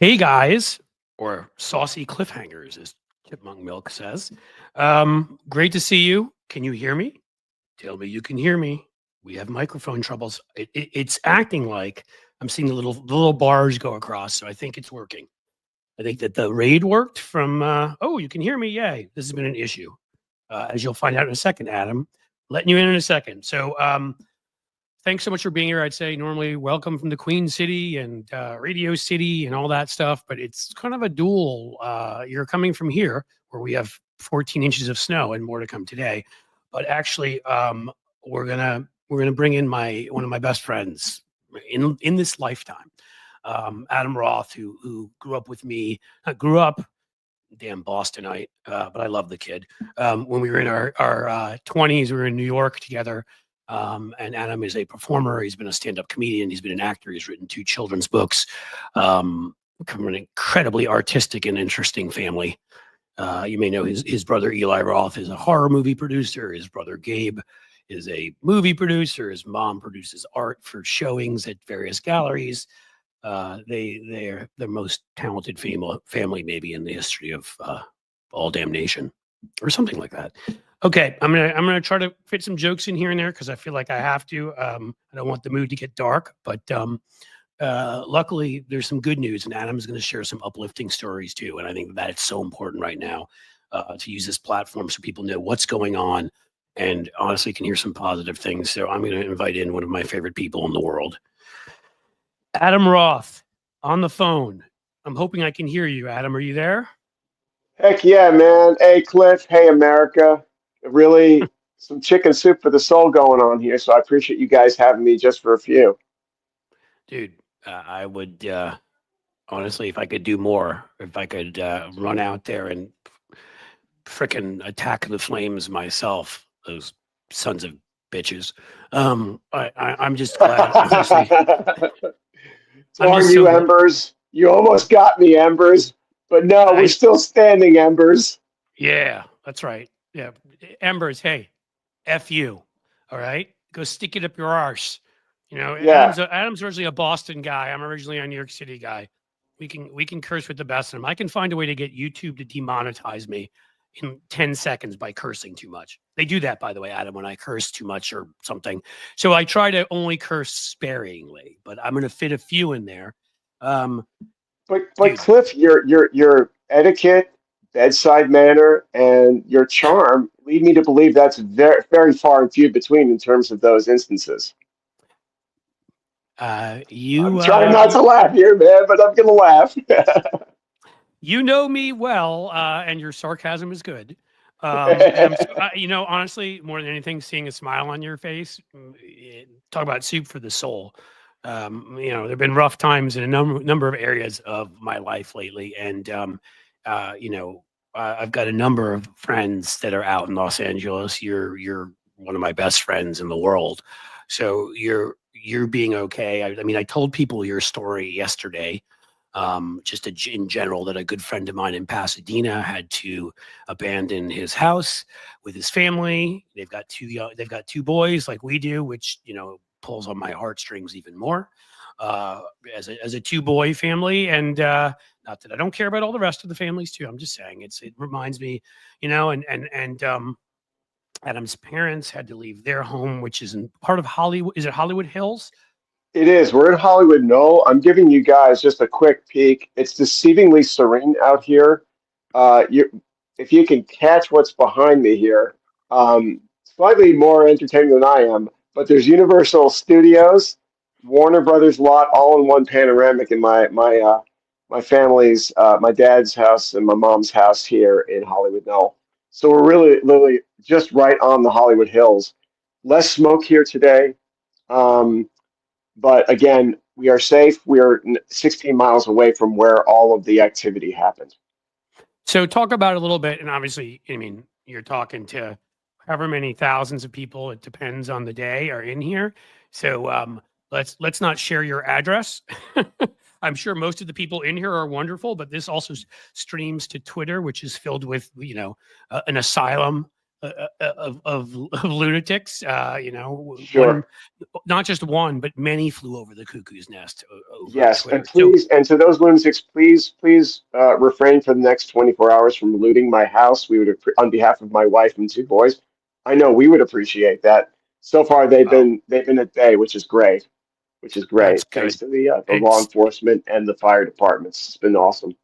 Hey guys, or saucy cliffhangers, as Chipmunk Milk says. Great to see you. Can you hear me? Tell me you can hear me. We have microphone troubles. It's acting like I'm seeing the little bars go across, so I think it's working. I think that the raid worked from. Oh, you can hear me. Yay! This has been an issue, as you'll find out in a second, Adam. Letting you in a second. So, thanks so much for being here. I'd say normally welcome from the Queen City and Radio City and all that stuff, but it's kind of a dual. You're coming from here where we have 14 inches of snow and more to come today, but actually, we're gonna bring in one of my best friends in this lifetime, Adam Roth, who grew up with me. Grew up, damn Bostonite, but I love the kid. When we were in our 20s, we were in New York together. And Adam is a performer. He's been a stand-up comedian. He's been an actor. He's written 2 children's books. Come from an incredibly artistic and interesting family. You may know his brother Eli Roth is a horror movie producer. His brother Gabe is a movie producer. His mom produces art for showings at various galleries. They're the most talented family maybe in the history of all damnation, or something like that. Okay, I'm gonna try to fit some jokes in here and there because I feel like I have to. I don't want the mood to get dark, but luckily there's some good news, and Adam's going to share some uplifting stories too. And I think that it's so important right now to use this platform so people know what's going on, and honestly can hear some positive things. So I'm going to invite in one of my favorite people in the world, Adam Roth, on the phone. I'm hoping I can hear you, Adam. Are you there? Heck yeah, man. Hey, Cliff. Hey, America. Really some chicken soup for the soul going on here. So I appreciate you guys having me just for a few. Dude, I would honestly, if I could do more, if I could run out there and frickin' attack the flames myself, those sons of bitches. I'm just glad, honestly. I'm Darn just you, so glad. Embers. You almost got me, Embers. But no, we're I still standing, Embers. Yeah, that's right. Yeah, Embers. Hey, f you. All right, go stick it up your arse. You know, Yeah. Adam's originally a Boston guy. I'm originally a New York City guy. We can curse with the best of them. I can find a way to get YouTube to demonetize me in 10 seconds by cursing too much. They do that, by the way, Adam, when I curse too much or something. So I try to only curse sparingly, but I'm going to fit a few in there. Um, But dude, Cliff, your etiquette, bedside manner, and your charm lead me to believe that's very far and few between in terms of those instances. I'm you trying not to laugh here, man, but I'm gonna laugh. you know me well, and your sarcasm is good. And honestly, more than anything, seeing a smile on your face, talk about soup for the soul. There've been rough times in a number of areas of my life lately, and uh, you know, I've got a number of friends that are out in Los Angeles. You're one of my best friends in the world, so you're being okay. I mean, I told people your story yesterday, in general, that a good friend of mine in Pasadena had to abandon his house with his family. They've got 2 boys like we do, which pulls on my heartstrings even more. Uh, as a 2-boy family, and not that I don't care about all the rest of the families too. I'm just saying it reminds me, and Adam's parents had to leave their home, which is in part of Hollywood. Is it Hollywood Hills? It is. We're in Hollywood. No, I'm giving you guys just a quick peek. It's deceivingly serene out here. If you can catch what's behind me here, slightly more entertaining than I am, but there's Universal Studios, Warner Brothers lot, all in one panoramic in my family's, my dad's house and my mom's house here in Hollywood. No, so we're really, literally just right on the Hollywood Hills. Less smoke here today. Um, but again, we are safe. We are 16 miles away from where all of the activity happened. So talk about it a little bit, and obviously, I mean, you're talking to however many thousands of people. It depends on the day are in here. So let's not share your address. I'm sure most of the people in here are wonderful, but this also streams to Twitter, which is filled with an asylum of lunatics. One, Sure. not just one, but many flew over the cuckoo's nest over Yes, Twitter. and So please, and to those lunatics, please refrain for the next 24 hours from looting my house. We would, on behalf of my wife and two boys, I know we would appreciate that. So far, well, they've been at bay, which is great, which is that's great. Thanks good. to the law It's enforcement and the fire departments. It's been awesome.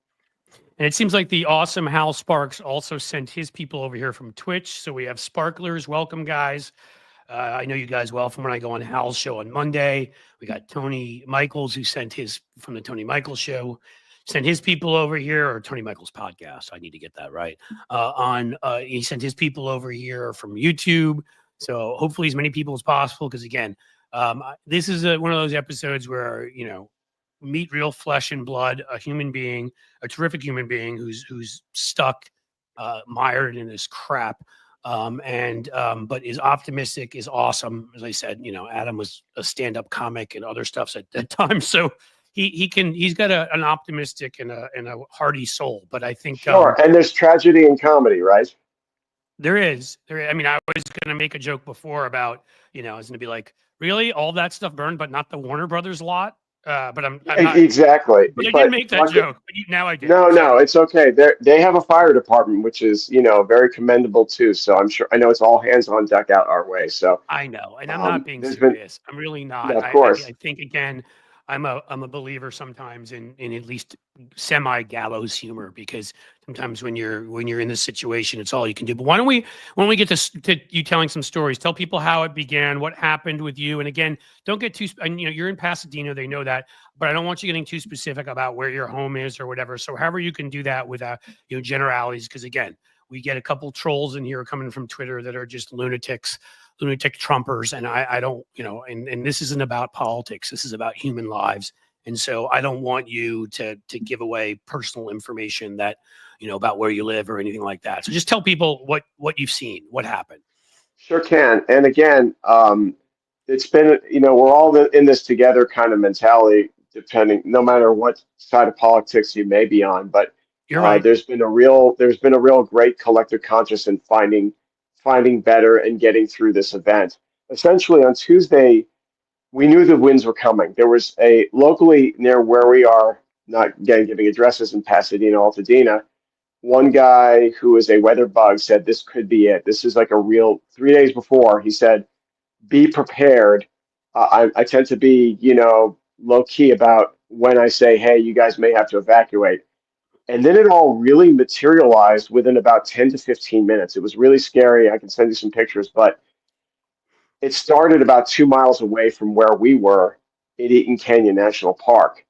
And it seems like the awesome Hal Sparks also sent his people over here from Twitch. So we have Sparklers. Welcome, guys. I know you guys well from when I go on Hal's show on Monday. We got Tony Michaels, who sent his from the Tony Michaels show, sent his people over here, or Tony Michaels podcast. I need to get that right. He sent his people over here from YouTube. So hopefully as many people as possible. Because again, this is one of those episodes where meet real flesh and blood, a human being, a terrific human being who's stuck, mired in this crap, but is optimistic, is awesome. As I said, Adam was a stand-up comic and other stuff at that time, so he's got an optimistic and a hearty soul. But I think Sure. And there's tragedy in comedy, right? there is. I mean, I was going to make a joke before about, I was going to be like, really, all that stuff burned, but not the Warner Brothers lot. But I'm not. Exactly. But I did But make that luck, joke. But now I did. no, So no, it's okay. They have a fire department, which is, very commendable too. So I know it's all hands on deck out our way. So I know, and I'm not being there's been, serious. I'm really yeah, not. of course. I think again, I'm a believer sometimes in at least semi gallows humor, because sometimes when you're in this situation, it's all you can do. But why don't we, when we get to you telling some stories, tell people how it began, what happened with you, and again, don't get too. And, you're in Pasadena, they know that, but I don't want you getting too specific about where your home is or whatever. So however you can do that without generalities, because again, we get a couple trolls in here coming from Twitter that are just lunatic Trumpers. And I don't, and this isn't about politics. This is about human lives. And so I don't want you to give away personal information that, about where you live or anything like that. So just tell people what you've seen, what happened. Sure can. And again, it's been, we're all in this together kind of mentality, depending, no matter what side of politics you may be on. But You're right. there's been a real great collective conscience in finding better and getting through this event. Essentially, on Tuesday, we knew the winds were coming. There was a locally near where we are, not again giving addresses in Pasadena, Altadena. One guy who is a weather bug said this could be it. This is like a real 3 days before. He said, be prepared. I tend to be, low key about when I say, hey, you guys may have to evacuate. And then it all really materialized within about 10 to 15 minutes. It was really scary. I can send you some pictures, but it started about 2 miles away from where we were in Eaton Canyon National Park.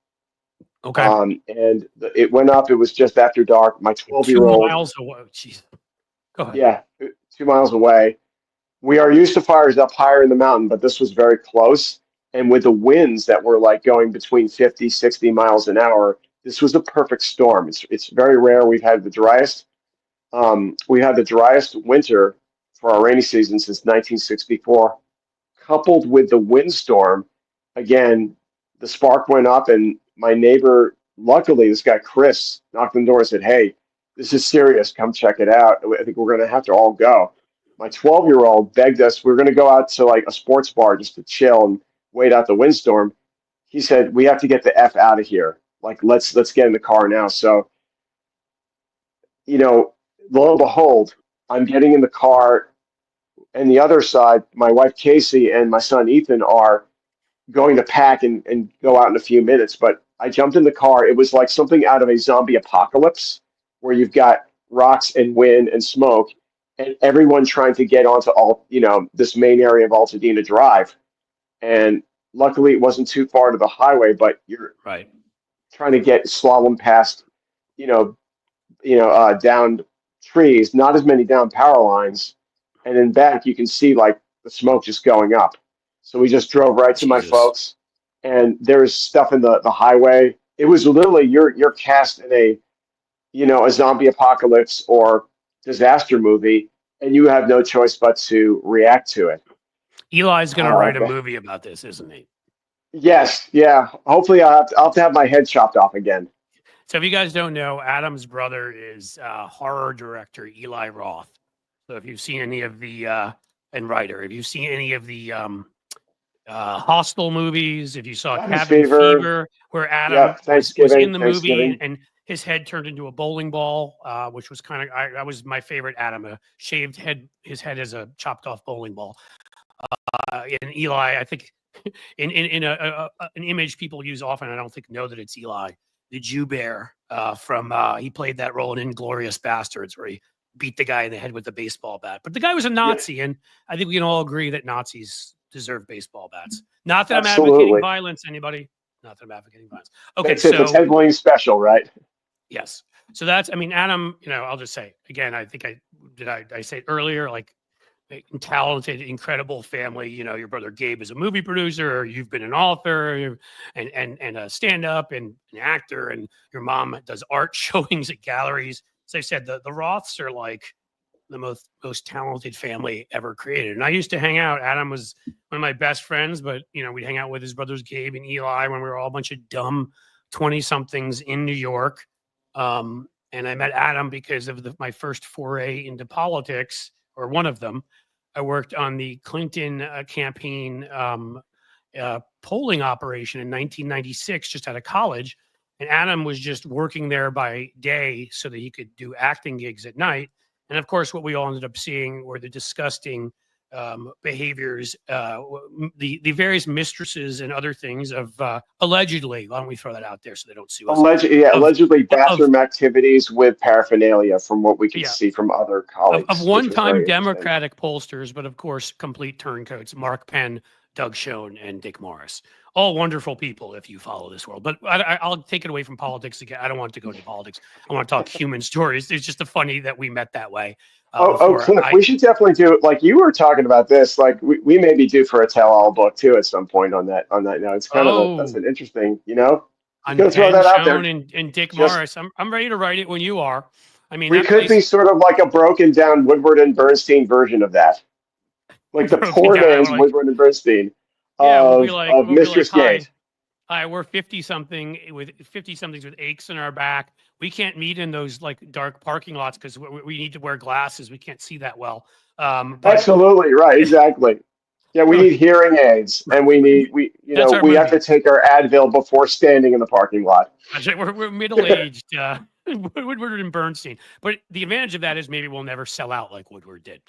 Okay. It went up. It was just after dark. My 12-year Two old, miles away. Jeez. Go ahead. yeah, 2 miles away. We are used to fires up higher in the mountain, but this was very close. And with the winds that were like going between 50, 60 miles an hour, this was a perfect storm. It's very rare. We had the driest winter for our rainy season since 1964, coupled with the windstorm. Again, the spark went up, and my neighbor, luckily, this guy Chris, knocked on the door and said, "Hey, this is serious. Come check it out. I think we're going to have to all go." My 12-year-old begged us. We were going to go out to like a sports bar just to chill and wait out the windstorm. He said, "We have to get the F out of here. Like, let's get in the car now." So, lo and behold, I'm getting in the car, and the other side, my wife Casey and my son Ethan are going to pack and go out in a few minutes. But I jumped in the car. It was like something out of a zombie apocalypse where you've got rocks and wind and smoke and everyone trying to get onto this main area of Altadena Drive. And luckily it wasn't too far to the highway, but you're Right. trying to get slalom past, you know, down trees, not as many down power lines. And in back, you can see like the smoke just going up. So we just drove right to my Jesus. folks, and there was stuff in the highway. It was literally you're cast in a zombie apocalypse or disaster movie, and you have no choice but to react to it. Eli's going to write a movie about this, isn't he? Yes, yeah. Hopefully, I'll have to have my head chopped off again. So if you guys don't know, Adam's brother is horror director Eli Roth. So if you've seen any of the and writer, if you've seen any of the Hostel movies, if you saw Cabin Cabin Fever. Fever, where Adam Yep. was in the movie Thanksgiving. and his head turned into a bowling ball, which was kind of that was my favorite Adam, a shaved head, his head as a chopped off bowling ball. And Eli, I think in an image people use often, I don't think know that it's Eli, the Jew Bear from he played that role in Inglorious Bastards, where he beat the guy in the head with a baseball bat. But the guy was a Nazi, and I think we can all agree that Nazis deserve baseball bats. Not that I'm advocating violence, anybody. Not that I'm advocating violence. Okay, that's it. The Ted Williams special, right? Yes. So that's, I mean, Adam, I'll just say again, I think I say it earlier, like talented, incredible family. Your brother Gabe is a movie producer, you've been an author and a stand-up and an actor, and your mom does art showings at galleries. As I said, the Roths are like the most talented family ever created. And I used to hang out. Adam was one of my best friends, but we'd hang out with his brothers Gabe and Eli when we were all a bunch of dumb 20-somethings in New York. And I met Adam because of my first foray into politics, or one of them. I worked on the Clinton campaign polling operation in 1996, just out of college. And Adam was just working there by day so that he could do acting gigs at night. And of course, what we all ended up seeing were the disgusting behaviors, the various mistresses and other things of allegedly. Why don't we throw that out there so they don't sue us? Allegedly bathroom activities with paraphernalia, from what we can see from other colleagues. Of one-time Democratic pollsters, but of course, complete turncoats: Mark Penn, Doug Schoen, and Dick Morris. All wonderful people if you follow this world. But I'll take it away from politics again. I don't want to go into politics. I want to talk human stories. It's just funny that we met that way. Cliff, we should definitely do it. Like you were talking about this, like we may be due for a tell-all book too at some point on that. Now it's kind of that's an interesting, I'm going to throw that out there. And Dick Morris, I'm ready to write it when you are. I mean, we could be sort of like a broken down Woodward and Bernstein version of that, like the poor man's Woodward and Bernstein. Yeah, we'll be like Mistress Gabe. Hi, we're 50-somethings with aches in our back. We can't meet in those like dark parking lots because we need to wear glasses. We can't see that well. Absolutely right, exactly. Yeah, we need hearing aids, and we have to take our Advil before standing in the parking lot. We're middle-aged, Woodward and Bernstein. But the advantage of that is maybe we'll never sell out like Woodward did.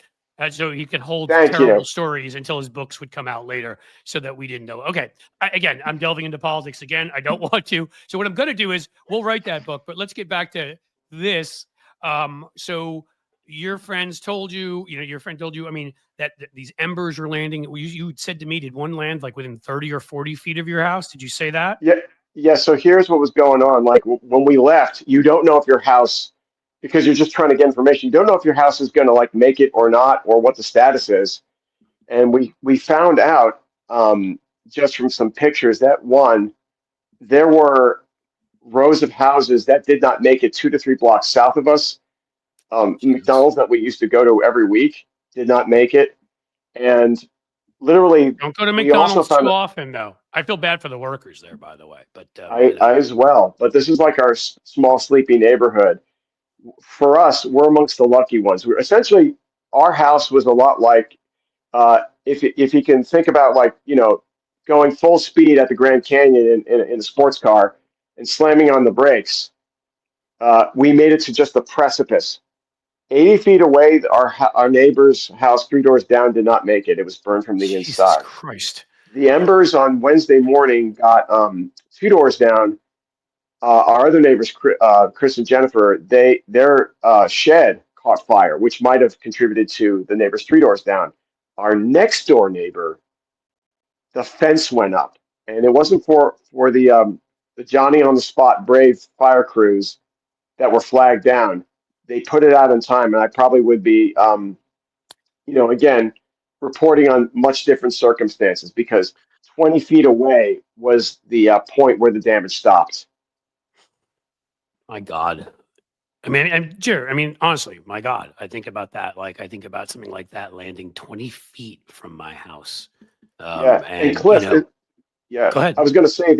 So he could hold terrible stories until his books would come out later so that we didn't know. Okay. Again, I'm delving into politics again. I don't want to. So what I'm going to do is we'll write that book, but let's get back to this. So your friends told you, your friend told you, I mean, that these embers were landing. You said to me, did one land like within 30 or 40 feet of your house? Did you say that? Yeah. So here's what was going on. Like when we left, you don't know if your house, because you're just trying to get information. You don't know if your house is going to like make it or not, or what the status is. And we found out just from some pictures that there were rows of houses that did not make it 2 to 3 blocks south of us. McDonald's that we used to go to every week did not make it. And literally, don't go to McDonald's too often, though. I feel bad for the workers there, by the way. But I as well. But this is like our small sleepy neighborhood. For us, we're amongst the lucky ones. We're essentially, our house was a lot like, if you can think about like, going full speed at the Grand Canyon in a sports car and slamming on the brakes. We made it to just the precipice. 80 feet away, our neighbor's house 3 doors down did not make it. It was burned from the inside. Jesus Christ. The embers on Wednesday morning got 2 doors down. Our other neighbors, Chris and Jennifer, their shed caught fire, which might have contributed to the neighbors 3 doors down. Our next door neighbor, the fence went up, and it wasn't for the Johnny on the spot brave fire crews that were flagged down. They put it out in time, and I probably would be, again, reporting on much different circumstances, because 20 feet away was the point where the damage stopped. My God. I mean, honestly, my God, I think about that. Like, I think about something like that landing 20 feet from my house. And Cliff, go ahead. I was going to say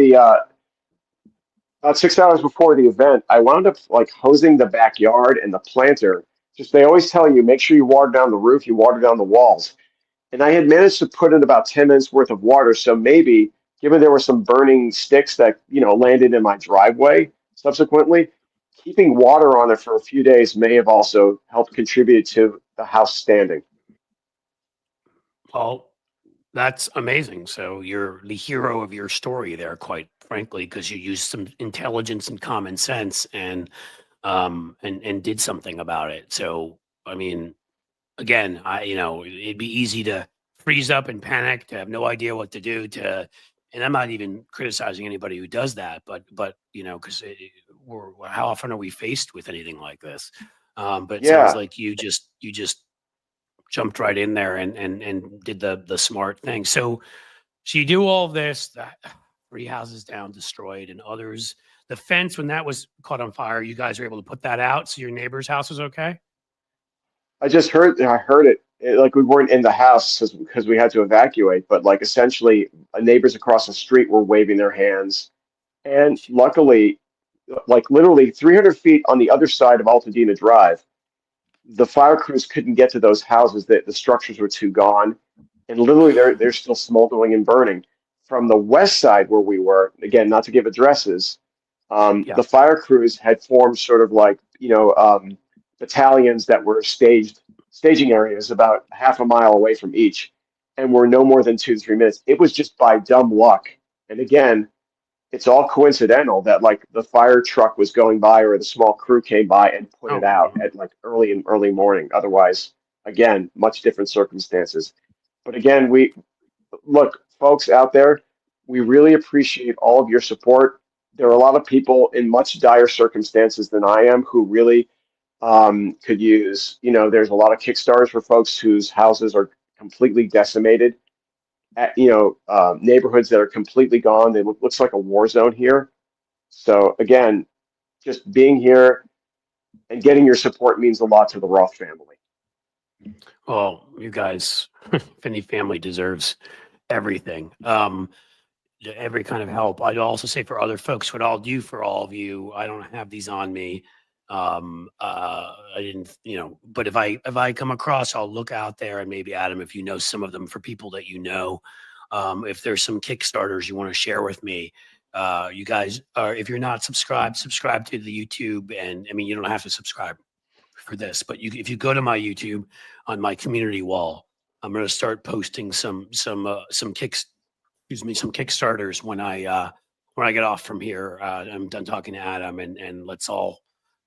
about 6 hours before the event, I wound up like hosing the backyard and the planter Just they always tell you, make sure you water down the roof, you water down the walls. And I had managed to put in about 10 minutes worth of water. So maybe, given there were some burning sticks that, landed in my driveway subsequently, keeping water on it for a few days may have also helped contribute to the house standing. Well, that's amazing. So you're the hero of your story there, quite frankly, because you used some intelligence and common sense and did something about it. So I mean, again, it'd be easy to freeze up and panic, to have no idea what to do, and I'm not even criticizing anybody who does that, but because how often are we faced with anything like this? But it sounds Yeah, like you just jumped right in there and did the smart thing. So you do all of this, 3 houses down, destroyed, and others. The fence, when that was caught on fire, you guys were able to put that out, so your neighbor's house was okay. I heard it. Like we weren't in the house because we had to evacuate, but like essentially, neighbors across the street were waving their hands. And luckily, like literally 300 feet on the other side of Altadena Drive, the fire crews couldn't get to those houses. The structures were too gone, and literally they're still smoldering and burning. From the west side where we were, again, not to give addresses, Yeah. the fire crews had formed sort of like battalions that were staging areas about half a mile away from each, and were no more than 2 to 3 minutes. It was just by dumb luck, and again, it's all coincidental that like the fire truck was going by or the small crew came by and put it Oh, out at like early morning. Otherwise, again, much different circumstances. But again, we look, folks out there, we really appreciate all of your support. There are a lot of people in much dire circumstances than I am who really could use, there's a lot of Kickstarters for folks whose houses are completely decimated at, neighborhoods that are completely gone. They looks like a war zone here. So again, just being here and getting your support means a lot to the Roth family. well, you guys, Finney family deserves everything. Every kind of help. I'd also say for other folks, what I'll do for all of you, I don't have these on me. I didn't, but if I come across, I'll look out there, and maybe Adam, if you know some of them for people that if there's some Kickstarters you want to share with me, you guys are, if you're not subscribed, subscribe to the YouTube. And I mean, you don't have to subscribe for this, but if you go to my YouTube on my community wall, I'm going to start posting some Kickstarters when I get off from here. I'm done talking to Adam, and let's all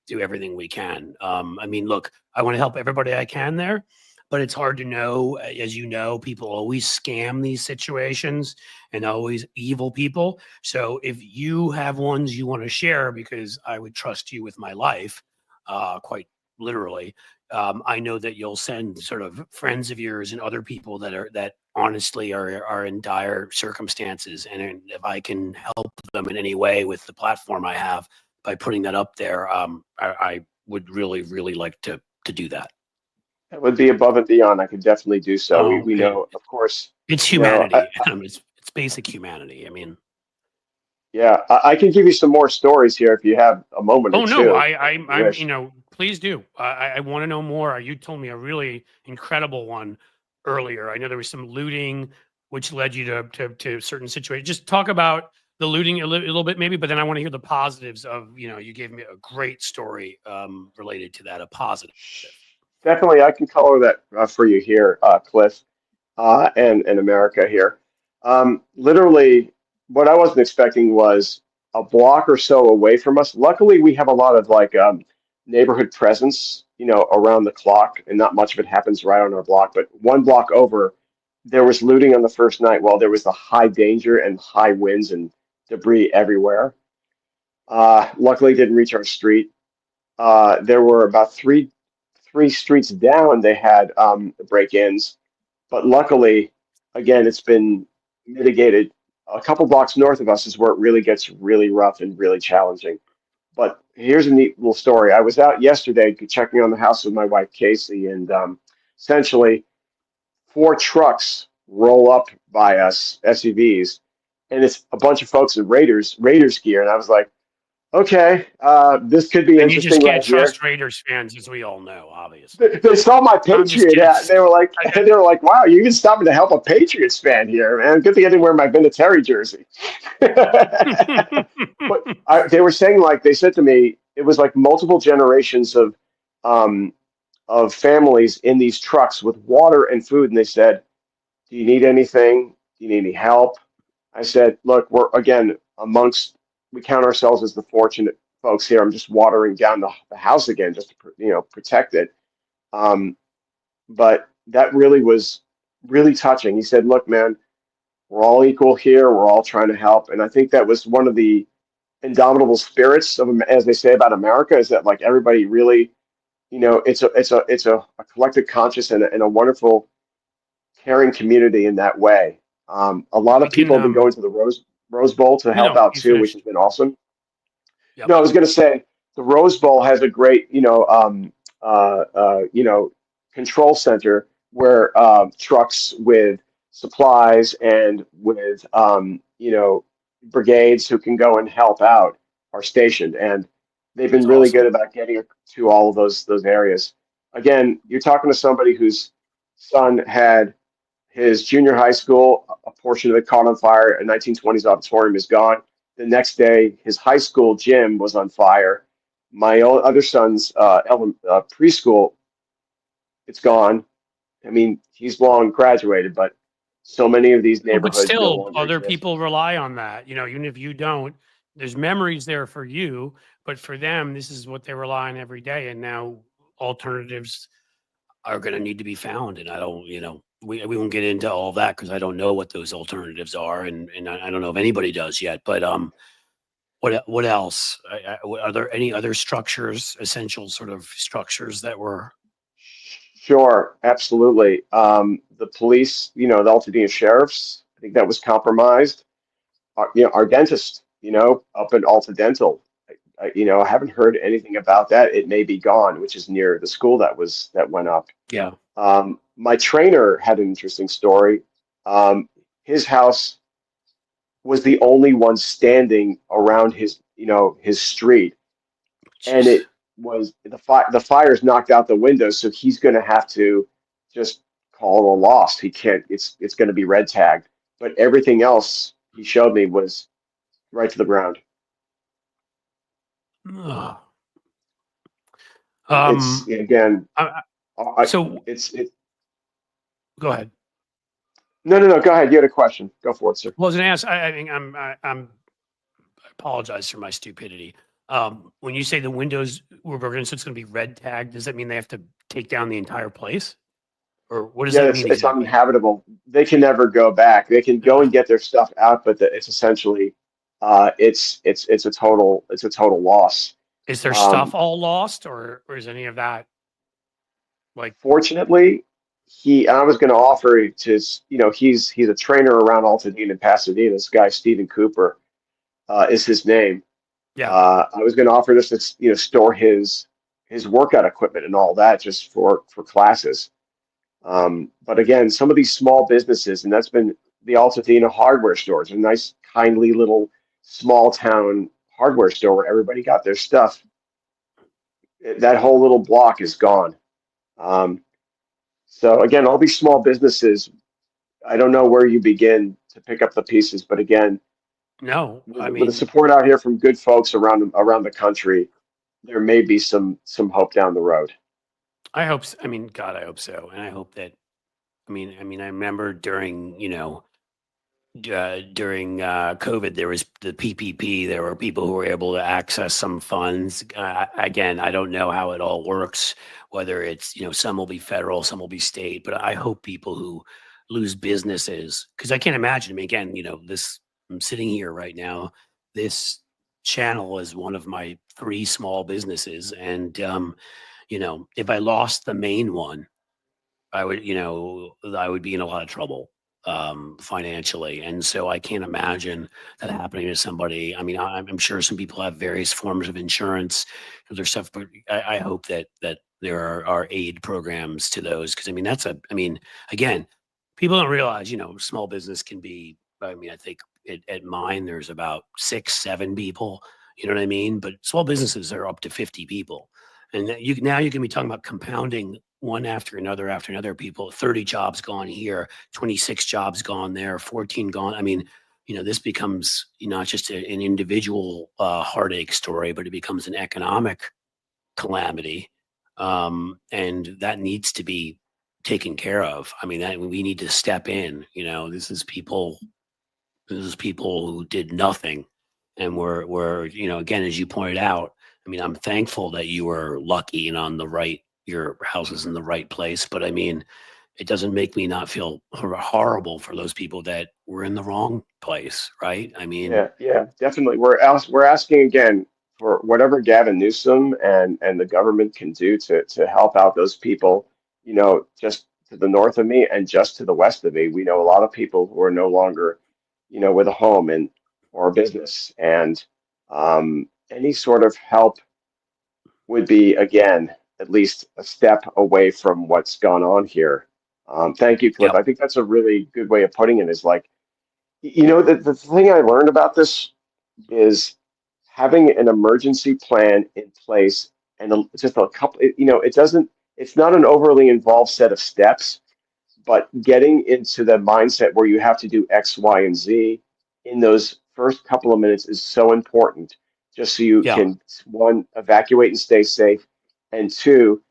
do everything we can. I mean, look, I want to help everybody I can there, but it's hard to know. As you know, people always scam these situations and always evil people. So if you have ones you want to share, because I would trust you with my life, quite literally, I know that you'll send sort of friends of yours and other people that honestly are in dire circumstances, and if I can help them in any way with the platform I have by putting that up there, I would really like to do that. That would be above and beyond. I could definitely do so. We Oh, we know, of course, it's you know, I, humanity. It's basic humanity. I mean, yeah, I can give you some more stories here if you have a moment or oh no, two, I, if I you I'm wish. please do. I want to know more. You told me a really incredible one earlier. I know there was some looting, which led you to certain situations. Just talk about the looting a little bit, maybe, but then I want to hear the positives of, you gave me a great story related to that, a positive. Definitely, I can color that for you here, Cliff, and America here. Literally, what I wasn't expecting was a block or so away from us. Luckily, we have a lot of like neighborhood presence, around the clock, and not much of it happens right on our block. But one block over, there was looting on the first night while there was the high danger and high winds and debris everywhere. Luckily, it didn't reach our street. There were about three streets down. They had break-ins, but luckily, again, it's been mitigated. A couple blocks north of us is where it really gets really rough and really challenging. But here's a neat little story. I was out yesterday checking on the house with my wife Casey, and essentially 4 trucks roll up by us, SUVs, and it's a bunch of folks in Raiders gear. And I was like, okay, this could be And you just interesting can't right here. trust Raiders fans, as we all know, obviously. They saw my I'm just Patriot kidding. hat. And they were like, I, wow, you even stopping to help a Patriots fan here, man. Good thing I didn't wear my Vinatieri jersey. But they were saying, like, they said to me, it was like multiple generations um, of families in these trucks with water and food. And they said, do you need anything? Do you need any help? I said, look, we're again we count ourselves as the fortunate folks here. I'm just watering down the house again just to, protect it. Um, but that really was really touching. He said, look, man, we're all equal here. We're all trying to help. And I think that was one of the indomitable spirits of, as they say about America, is that like everybody really, it's a collective conscious and a wonderful caring community in that way. A lot I of people can, have been going to the Rose Bowl to help out you too, which finished. has been awesome. Yep. No, I was going to say the Rose Bowl has a great, control center where trucks with supplies and with, brigades who can go and help out are stationed, and they've That's been really good awesome. about getting to all of those areas. Again, you're talking to somebody whose son had his junior high school, a portion of it caught on fire. A 1920s auditorium is gone. The next day, his high school gym was on fire. My other son's preschool, it's gone. I mean, he's long graduated, but so many of these Well, but neighborhoods no still, longer other exist. people rely on that. Even if you don't, there's memories there for you, but for them, this is what they rely on every day. And now alternatives are going to need to be found. And I don't, we won't get into all that because I don't know what those alternatives are, and I don't know if anybody does yet. But what else? Are there any other structures, essential sort of structures that were? Sure, absolutely. The police, the Altadena sheriffs, I think that was compromised. Our dentist, up at Alta Dental, I haven't heard anything about that. It may be gone, which is near the school that went up. Yeah. My trainer had an interesting story. His house was the only one standing around his street, and Jeez. it was the fires knocked out the windows, so he's going to have to just call it a loss. He can't. It's going to be red tagged, but everything else he showed me was right to the ground. Ugh. It's again, I, I, so it's go ahead. no. Go ahead. You had a question. Go for it, sir. Well, as an ask, I think I apologize for my stupidity. When you say the windows were broken, so it's going to be red tagged, does that mean they have to take down the entire place, or what does Yeah, that it's mean it's exactly? uninhabitable. They can never go back. They can go Ugh. and get their stuff out, but it's essentially it's a total loss. Is their stuff Um, all lost, or is any of that like? Fortunately, I was going to offer to he's a trainer around Altadena and Pasadena. This guy Stephen Cooper is his name. Yeah. I was going to offer this to store his workout equipment and all that just for classes. But again, some of these small businesses, and that's been the Altadena hardware stores, a nice, kindly little small town hardware store where everybody got their stuff. That whole little block is gone. Um, so again, all these small businesses, I don't know where you begin to pick up the pieces, but again, No, I with the mean, support out here from good folks around the country, there may be some hope down the road. I hope. I mean, God, I hope so, and I hope that. I remember during during COVID, there was the PPP. There were people who were able to access some funds. Again, I don't know how it all works, whether it's, some will be federal, some will be state, but I hope people who lose businesses, because I can't imagine, again, I'm sitting here right now, this channel is one of my three small businesses. And, if I lost the main one, I would be in a lot of trouble financially. And so I can't imagine that happening to somebody. I mean, I'm sure some people have various forms of insurance for their stuff, but I hope that there are aid programs to those. Cause again, people don't realize, small business can be, I think at mine, there's about 6, 7 people, You know what I mean? But small businesses are up to 50 people. And now you can be talking about compounding one after another people, 30 jobs gone here, 26 jobs gone there, 14 gone. I mean, this becomes not just an individual heartache story, but it becomes an economic calamity. And that needs to be taken care of. I mean, we need to step in. This is people who did nothing, and were again, as you pointed out. I mean, I'm thankful that you were lucky and your house is in the right place. But I mean, it doesn't make me not feel horrible for those people that were in the wrong place, right? I mean, Yeah, definitely. We're asking again for whatever Gavin Newsom and the government can do to help out those people, just to the north of me and just to the west of me. We know a lot of people who are no longer, with a home and or a business, and any sort of help would be, again, at least a step away from what's gone on here. Thank you, Cliff. yep, I think that's a really good way of putting it, is like, the thing I learned about this is having an emergency plan in place, and just a couple, it's not an overly involved set of steps, but getting into the mindset where you have to do X, Y, and Z in those first couple of minutes is so important, just so you yeah. can, one, evacuate and stay safe, and two,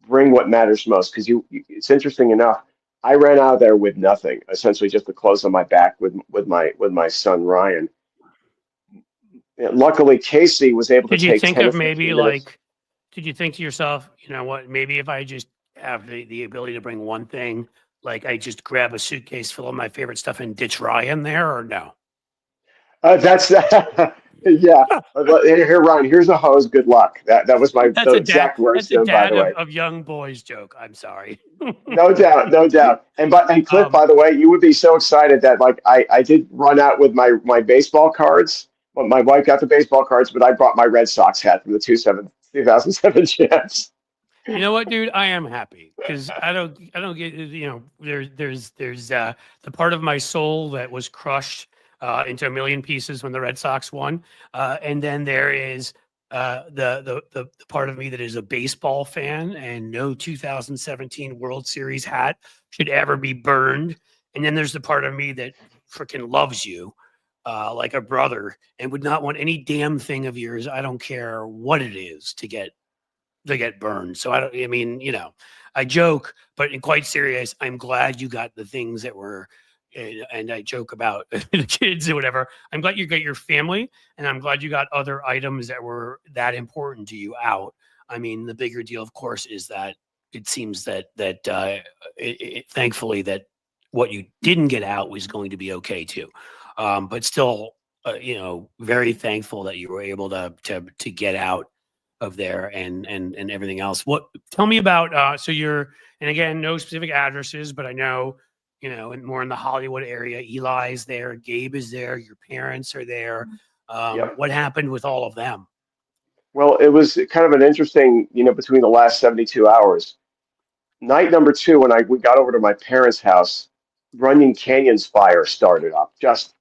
bring what matters most. Because it's interesting enough, I ran out of there with nothing, essentially just the clothes on my back with my son Ryan. Luckily, Casey was able to Did you take think 10 or of maybe 15 minutes. like, did you think to yourself, you know what, maybe if I just have the ability to bring one thing, like I just grab a suitcase full of my favorite stuff and ditch Ryan there, or no? That's yeah. Here, Ryan. Here's a hose. Good luck. That was the exact words That's to a him, by dad the way. of young boys joke. I'm sorry. No doubt, no doubt. And Cliff, um, by the way, you would be so excited that like I did run out with my baseball cards. Well, my wife got the baseball cards, but I brought my Red Sox hat from the 2007 champs. you know what, dude? I am happy because I don't get, there's the part of my soul that was crushed into a million pieces when the Red Sox won, and then there is the part of me that is a baseball fan, and no 2017 World Series hat should ever be burned. And then there's the part of me that freaking loves you like a brother and would not want any damn thing of yours. I don't care what it is to get burned. So I mean, I joke, but in quite serious, I'm glad you got the things that were, and I joke about the kids or whatever. I'm glad you got your family, and I'm glad you got other items that were that important to you out. I mean, the bigger deal, of course, is that it seems thankfully that what you didn't get out was going to be okay too. But still, very thankful that you were able to get out of there and everything else. Tell me about so you're, and again, no specific addresses, but I know, and more in the Hollywood area. Eli's there, Gabe is there, your parents are there. Yep. What happened with all of them? Well, it was kind of an interesting, between the last 72 hours. Night number two, when we got over to my parents' house, Runyon Canyon's fire started up. Just,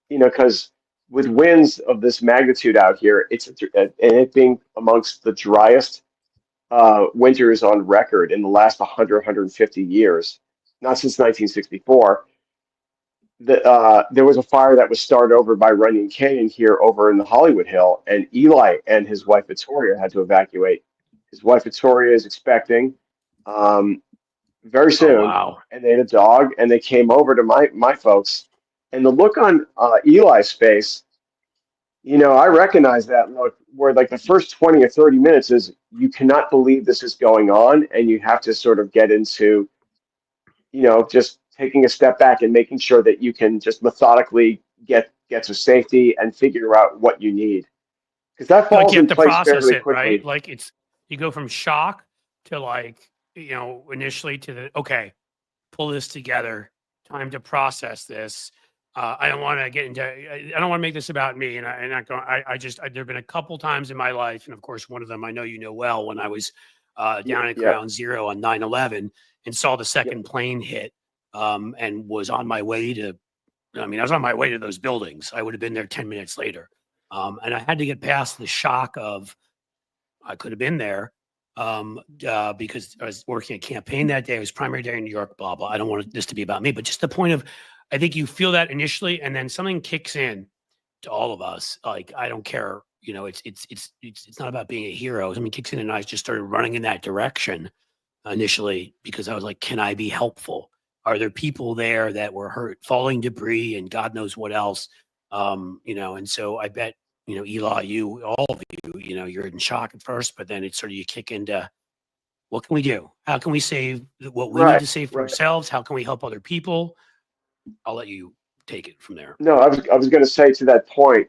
because with winds of this magnitude out here, and it being amongst the driest winters on record in the last 100, 150 years, not since 1964. There was a fire that was started over by Runyon Canyon here over in the Hollywood Hill, and Eli and his wife Victoria had to evacuate. His wife Victoria is expecting um, very Oh soon, wow. and they had a dog, and they came over to my folks, and the look on Eli's face, I recognize that look where like the first 20 or 30 minutes is you cannot believe this is going on, and you have to sort of get into, just taking a step back and making sure that you can just methodically get to safety and figure out what you need. Because that Like falls you have in to place process fairly it, right? quickly. Like you go from shock to like, initially to okay, pull this together, time to process this. I don't want to get into. I don't want to make this about me, and I'm not going. There have been a couple times in my life, and of course, one of them I know you know well. When I was Yeah, down at yeah, Ground Zero on 9/11 and saw the yeah, second plane hit, and was on my way to. I mean, I was on my way to those buildings. I would have been there 10 minutes later. And I had to get past the shock of I could have been there because I was working a campaign that day. It was primary day in New York, blah, blah. I don't want this to be about me, but just the point of, I think you feel that initially, and then something kicks in to all of us. Like, I don't care, it's not about being a hero. Something kicks in and I just started running in that direction initially because I was like, can I be helpful? Are there people there that were hurt, falling debris and God knows what else? And so I bet, Eli, all of you, you're in shock at first, but then it's sort of you kick into what can we do? How can we save what we need to save for ourselves? How can we help other people? I'll let you take it from there. No, I was going to say to that point,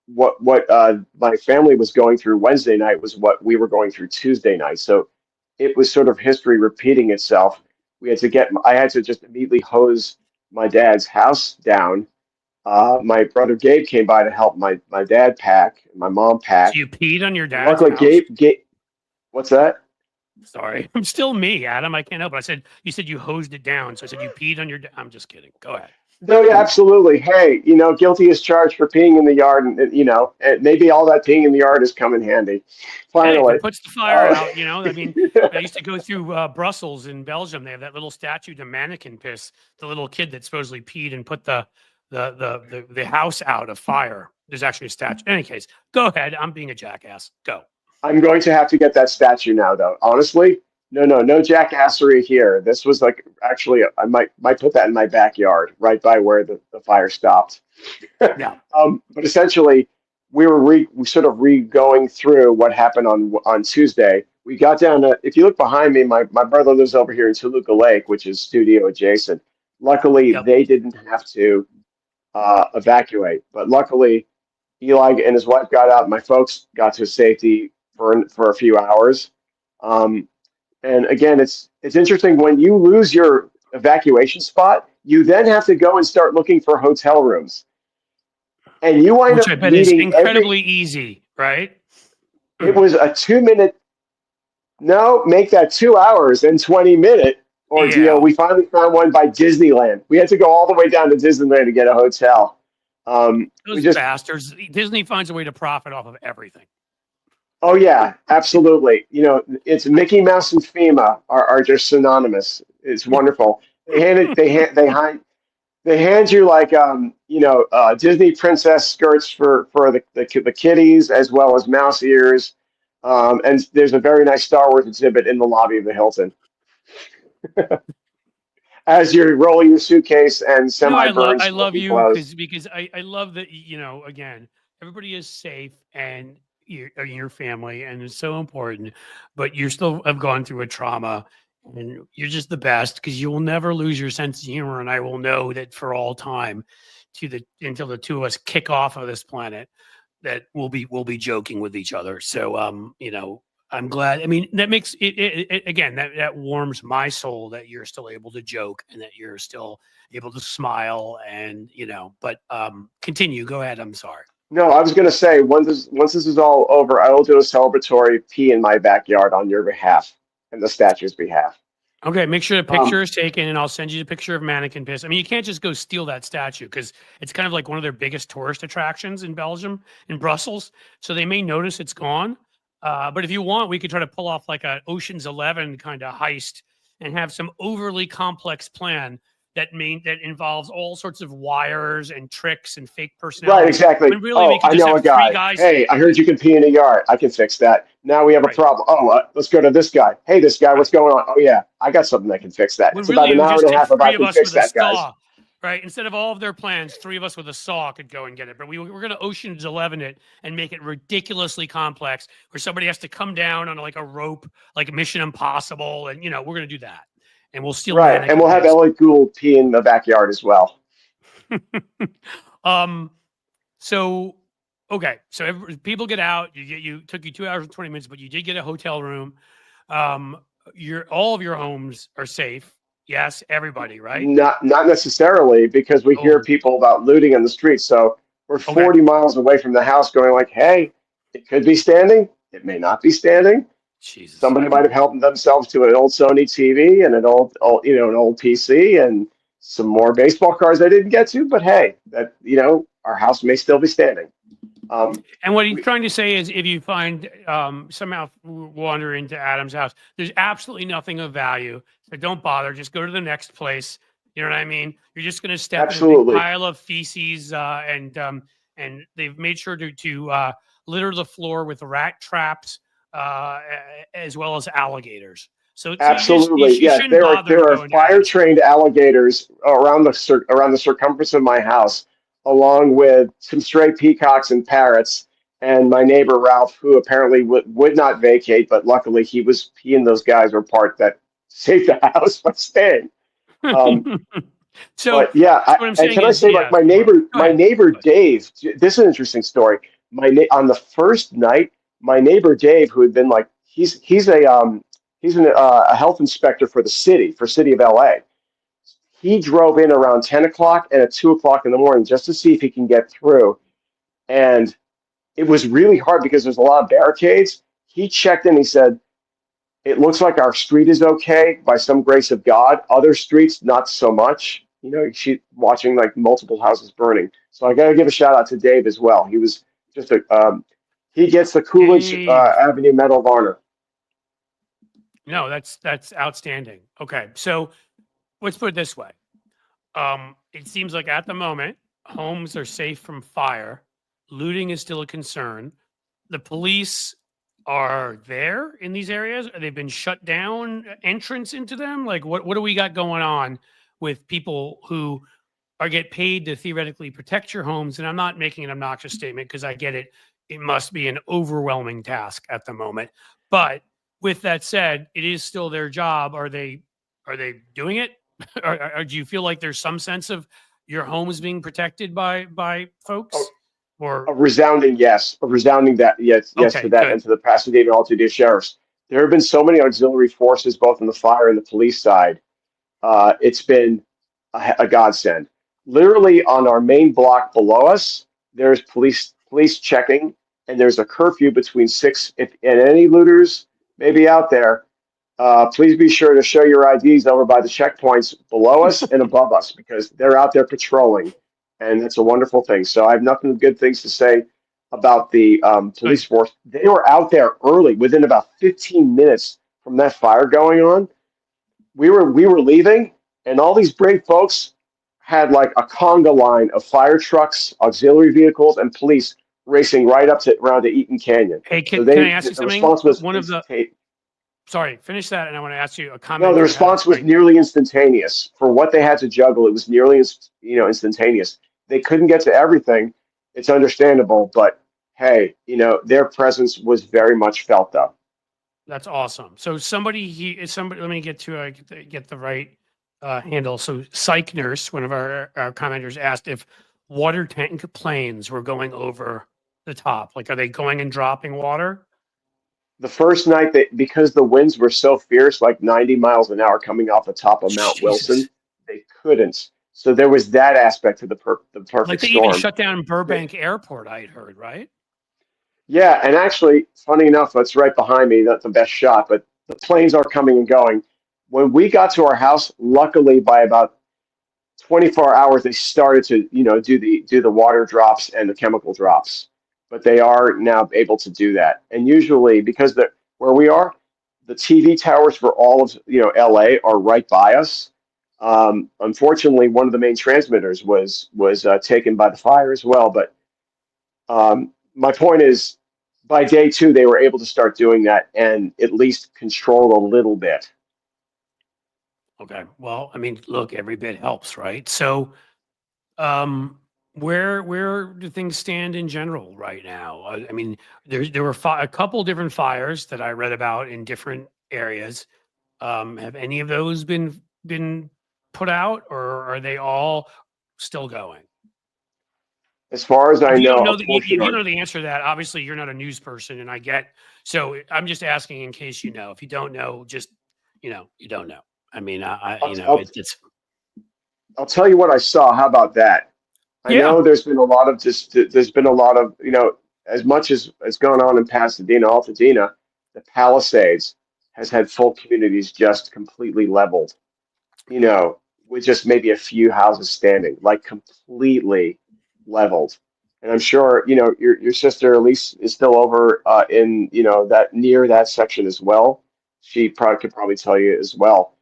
what my family was going through Wednesday night was what we were going through Tuesday night. So it was sort of history repeating itself. I had to just immediately hose my dad's house down. My brother Gabe came by to help my dad pack and my mom pack. So you peed on your dad's Luckily, house? Gabe, what's that? Sorry, I'm still me, Adam. I can't help it. You said you hosed it down. So I said you peed on your I'm just kidding. Go ahead. No, yeah, absolutely. Hey, guilty as charged for peeing in the yard, and maybe all that peeing in the yard is come in handy. Finally, hey, if it puts the fire out. I mean, I used to go through Brussels in Belgium. They have that little statue to mannequin piss, the little kid that supposedly peed and put the house out of fire. There's actually a statue. In any case, go ahead. I'm being a jackass. Go. I'm going to have to get that statue now, though. Honestly, no jackassery here. This was actually, I might put that in my backyard, right by where the fire stopped. Yeah. But essentially, we sort of going through what happened on Tuesday. We got down to, if you look behind me, my brother lives over here in Toluca Lake, which is studio adjacent. Luckily, they didn't have to evacuate, but luckily, Eli and his wife got out. My folks got to safety for a few hours. And again, it's interesting when you lose your evacuation spot, you then have to go and start looking for hotel rooms. And you wind Which up I bet is incredibly easy, right? It was a 2-minute, make that 2 hours and 20-minute ordeal. Yeah. We finally found one by Disneyland. We had to go all the way down to Disneyland to get a hotel. Those bastards. Disney finds a way to profit off of everything. Oh yeah, absolutely. It's Mickey Mouse and FEMA are just synonymous. It's wonderful. They hand you like Disney princess skirts for the kiddies as well as mouse ears, and there's a very nice Star Wars exhibit in the lobby of the Hilton. As you're rolling your suitcase and semi-burned. I love you because I love that again, everybody is safe and your family, and it's so important, but you still have gone through a trauma, and you're just the best because you will never lose your sense of humor, and I will know that for all time, until the two of us kick off of this planet, that we'll be joking with each other. So I'm glad. I mean, that makes it again, that warms my soul that you're still able to joke and that you're still able to smile and but continue. Go ahead. I'm sorry. No, I was going to say, once this is all over, I will do a celebratory pee in my backyard on your behalf and the statue's behalf. Okay, make sure the picture is taken, and I'll send you the picture of mannequin piss. I mean, you can't just go steal that statue because it's kind of like one of their biggest tourist attractions in Belgium, in Brussels. So they may notice it's gone. But if you want, we could try to pull off like an Ocean's 11 kind of heist and have some overly complex plan that involves all sorts of wires and tricks and fake personality. Right, exactly. Really I know a guy. Hey, I heard you can pee in a yard. I can fix that. Now we have a problem. Let's go to this guy. Hey, this guy, what's going on? Oh, yeah, I got something that can fix that. It's about an hour and a half if I can fix that, guys. Right, instead of all of their plans, 3 of us with a saw could go and get it. But we're going to Ocean's 11 it and make it ridiculously complex, where somebody has to come down on like a rope, like Mission Impossible, and we're going to do that. And we'll steal. Right, and we'll have Elliot Gould pee in the backyard as well. So people get out. Took you 2 hours and 20 minutes, but you did get a hotel room. All of your homes are safe. Yes, everybody, right? Not necessarily, because we hear people about looting on the streets. So we're 40 miles away from the house, going like, "Hey, it could be standing. It may not be standing." Jesus. Somebody might have helped themselves to an old Sony TV and an old PC and some more baseball cards I didn't get to. But hey, our house may still be standing. And what he's We, trying to say is, if you find somehow wander into Adam's house, there's absolutely nothing of value. So don't bother. Just go to the next place. You know what I mean? You're just going to step in a big absolutely. pile of feces, and they've made sure to litter the floor with rat traps, as well as alligators. So you Absolutely, yeah. shouldn't bother There are going to fire Adam's house. trained alligators around the circumference of my house, along with some stray peacocks and parrots. And my neighbor Ralph, who apparently would not vacate, but luckily he and those guys were part that saved the house by staying. Um, So, but yeah, what I'm and saying can I is, say, like yeah, go ahead. Go my ahead. neighbor Go ahead. Dave. This is an interesting story. On the first night, my neighbor Dave, who had been like he's a health inspector for the city of LA. He drove in around 10 o'clock and at 2 o'clock in the morning just to see if he can get through, and it was really hard because there's a lot of barricades. He checked in. He said, it looks like our street is okay by some grace of God. Other streets, not so much. You know, she's watching like multiple houses burning. So I got to give a shout out to Dave as well. He was just he gets the Coolidge Dave. Avenue Medal of Honor. No, that's outstanding. Okay, so let's put it this way. It seems like at the moment, homes are safe from fire. Looting is still a concern. The police are there in these areas. They've been shut down, entrance into them. Like, what do we got going on with people who are get paid to theoretically protect your homes? And I'm not making an obnoxious statement because I get it. It must be an overwhelming task at the moment. But with that said, it is still their job. Are they doing it? Or do you feel like there's some sense of your home is being protected by folks? Or A resounding yes, a resounding that yes to okay, that, and good. to the Pasadena and Altadena sheriffs. There have been so many auxiliary forces, both on the fire and the police side. It's been a godsend. Literally on our main block below us, there's police checking, and there's a curfew between six. If and any looters may be out there, please be sure to show your IDs over by the checkpoints below us and above us because they're out there patrolling, and it's a wonderful thing. So I have nothing but good things to say about the police Good. force. They were out there early, within about 15 minutes from that fire going on. We were leaving, and all these brave folks had like a conga line of fire trucks, auxiliary vehicles, and police racing right up to around to Eaton Canyon. Hey, So can I ask you the something? response was One of the instantaneous. sorry, finish that, and I want to ask you a No, the commenter had a response was point. nearly instantaneous for what they had to juggle. It was nearly instantaneous. They couldn't get to everything. It's understandable, but hey, their presence was very much felt though. That's awesome. So somebody. Let me get to get the right handle. So Psych Nurse, one of our commenters, asked if water tank planes were going over the top. Like, are they going and dropping water? The first night, because the winds were so fierce, like 90 miles an hour coming off the top of Mount Jesus. Wilson, they couldn't. So there was that aspect of the Like perfect they even storm. shut down They- Burbank Airport, I had heard, right? Yeah, and actually, funny enough, that's right behind me. Not the best shot, but the planes are coming and going. When we got to our house, luckily by about 24 hours, they started to, do the water drops and the chemical drops. But they are now able to do that. And usually, because where we are, the TV towers for all of LA are right by us. Unfortunately, one of the main transmitters was taken by the fire as well. But my point is, by day two, they were able to start doing that and at least control a little bit. Okay. Well, I mean, look, every bit helps, right? So, um, where do things stand in general right now? I mean, there were a couple different fires that I read about in different areas. Have any of those been put out, or are they all still going? As far as I If you know, don't a know portion if you are. know the answer to that, obviously you're not a news person, and I get. So I'm just asking in case you know. If you don't know, just you don't know. I mean, I'll, I'll, it's I'll tell you what I saw. How about that? I yeah. know there's been a lot of, as much as going on in Pasadena, Altadena, the Palisades has had full communities just completely leveled, with just maybe a few houses standing, like completely leveled. And I'm sure, your sister Elise is still over in, that near that section as well. She could probably tell you as well.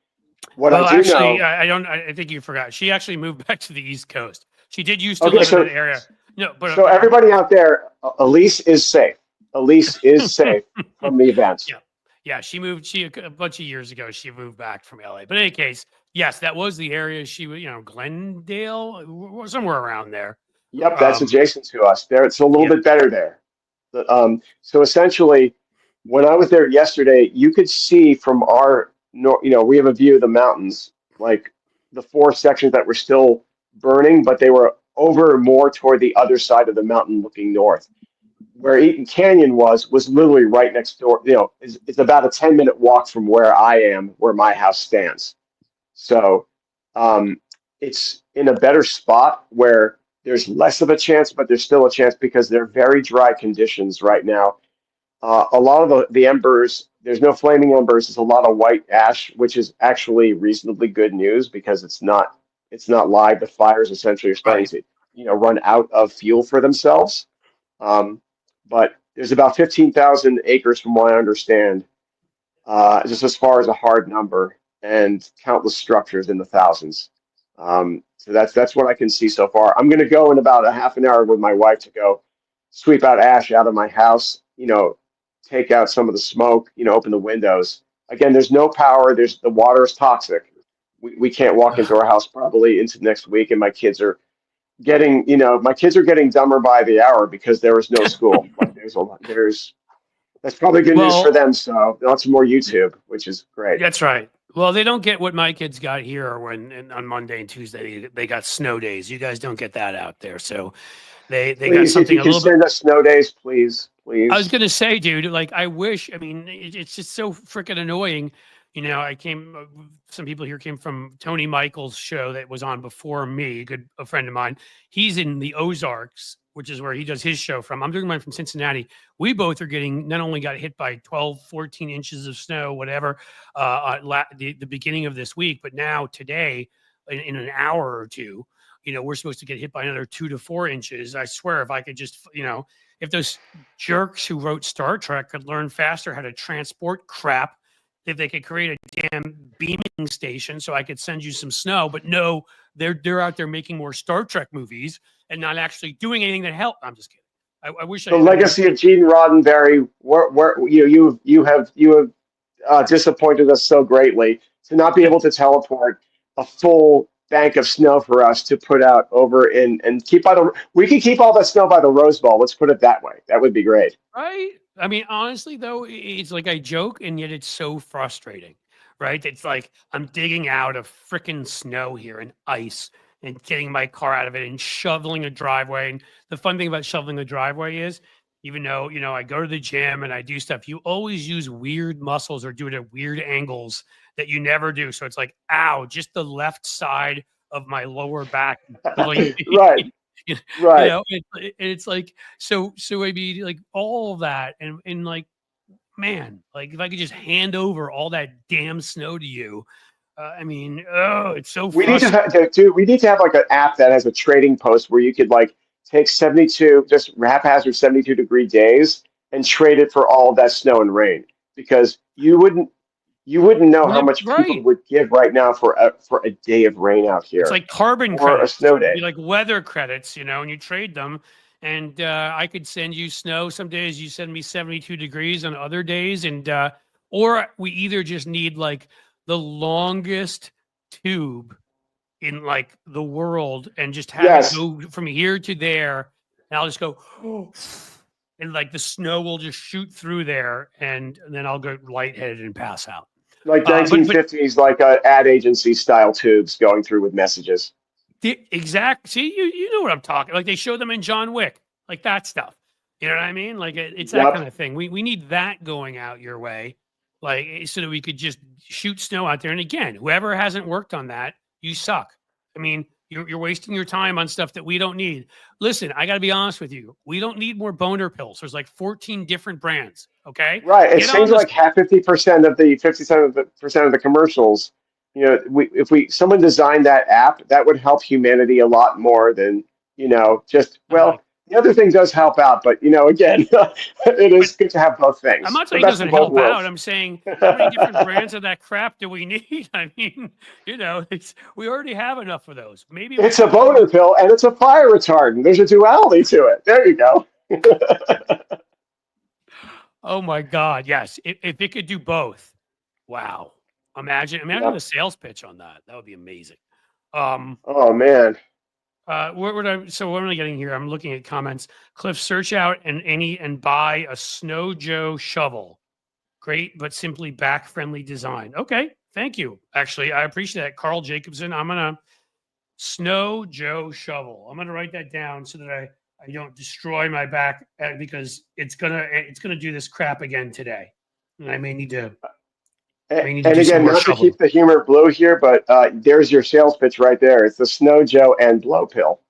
What I Well, do actually, know. I don't. I think you forgot. She actually moved back to the East Coast. She did used to Okay, live in so that area. No, so everybody out there, Elise is safe. Elise is safe from the events. yeah, yeah. She moved. A bunch of years ago. She moved back from LA. But in any case, yes, that was the area she was. Glendale, somewhere around there. Yep, that's Um, adjacent to us. There, it's a little yep. bit better there. So essentially, when I was there yesterday, you could see from we have a view of the mountains, like the four sections that were still burning, but they were over more toward the other side of the mountain looking north. Where Eaton Canyon was literally right next door. It's about a 10-minute walk from where I am, where my house stands. So um, it's in a better spot where there's less of a chance, but there's still a chance because they're very dry conditions right now. A lot of the embers, there's no flaming embers. There's a lot of white ash, which is actually reasonably good news because it's not live. The fires essentially are starting Right. to run out of fuel for themselves. But there's about 15,000 acres, from what I understand, just as far as a hard number, and countless structures in the thousands. So that's what I can see so far. I'm going to go in about a half an hour with my wife to go sweep out ash out of my house. Take out some of the smoke. Open the windows. Again, there's no power. The water is toxic. We can't walk into our house probably into next week, and my kids are getting dumber by the hour because there was no school. Like that's probably good news for Well, them. So lots more YouTube, which is great. that's right. Well, they don't get what my kids got here on Monday and Tuesday. They got snow days. You guys don't get that out there. So they got Please, if something you a can little bit. send us snow days, please, I was please. gonna say, dude, like I wish. I mean, it's just so freaking annoying. Some people here came from Tony Michael's show that was on before me, a friend of mine. He's in the Ozarks, which is where he does his show from. I'm doing mine from Cincinnati. We both are getting, not only got hit by 12, 14 inches of snow, whatever, the beginning of this week, but now today, in an hour or two, we're supposed to get hit by another 2 to 4 inches. I swear, if I could just, if those jerks who wrote Star Trek could learn faster how to transport crap, if they could create a damn beaming station so I could send you some snow. But no, they're out there making more Star Trek movies and not actually doing anything that help. I'm just kidding. I wish The I mean, legacy of Gene Roddenberry, where you have disappointed us so greatly to not be able to teleport a full bank of snow for us to put out over and keep by the. We could keep all that snow by the Rose Bowl. Let's put it that way. That would be great. right? I mean, honestly, though, it's like I joke, and yet it's so frustrating, right? It's like I'm digging out of freaking snow here and ice and getting my car out of it and shoveling a driveway. And the fun thing about shoveling a driveway is, even though, I go to the gym and I do stuff, you always use weird muscles or do it at weird angles that you never do. So it's like, ow, just the left side of my lower back. Right, right. It's like so I mean, like all of that and like, man, like if I could just hand over all that damn snow to you, I mean, oh, it's so We need to frustrating. dude. We need to have like an app that has a trading post where you could like take 72 just haphazard 72-degree days and trade it for all of that snow and rain because you wouldn't know how much people Right. would give right now for a day of rain out It's here like carbon or a credits. snow It'd be day. like weather credits, and you trade them. And I could send you snow. Some days you send me 72 degrees on other days. And or we either just need like the longest tube in like the world and just have it Yes, go from here to there. And I'll just go, and like the snow will just shoot through there. And then I'll go lightheaded and pass out. like But 1950s, like ad agency style tubes going through with messages. the exact see you know what I'm talking like they show them in John Wick like that stuff, you know what I mean, like it's that kind Yep. of thing. We need that going out your way, like so that we could just shoot snow out there. And again, whoever hasn't worked on that, you suck. I mean, you're wasting your time on stuff that we don't need. Listen, I got to be honest with you, we don't need more boner pills. There's like 14 different brands. Okay, Right. It get on seems this. like half 50% of the 50% of the commercials. If someone designed that app, that would help humanity a lot more than just I'm like, the other thing does help out, but again, it But is good to have both I'm things. not The saying it best doesn't of both help out. worlds. I'm saying how many different brands of that crap do we need? I mean, we already have enough of those. Maybe we It's a should boner do. pill and it's a fire retardant. There's a duality to it. There you go. Oh my God, yes. If it could do both, wow. Imagine the Yep. sales pitch on that. That would be amazing. Um, Oh man. what would I? So what am I getting here? I'm looking at comments. Cliff, search out and buy a Snow Joe shovel. Great, but simply back friendly design. Okay, thank you. Actually, I appreciate that, Carl Jacobson. I'm gonna Snow Joe shovel. I'm gonna write that down so that I don't destroy my back because it's gonna do this crap again today, and I may need to And do some again, more not to shoveling. keep the humor blue here, but there's your sales pitch right there. It's the Snow Joe and Blow pill.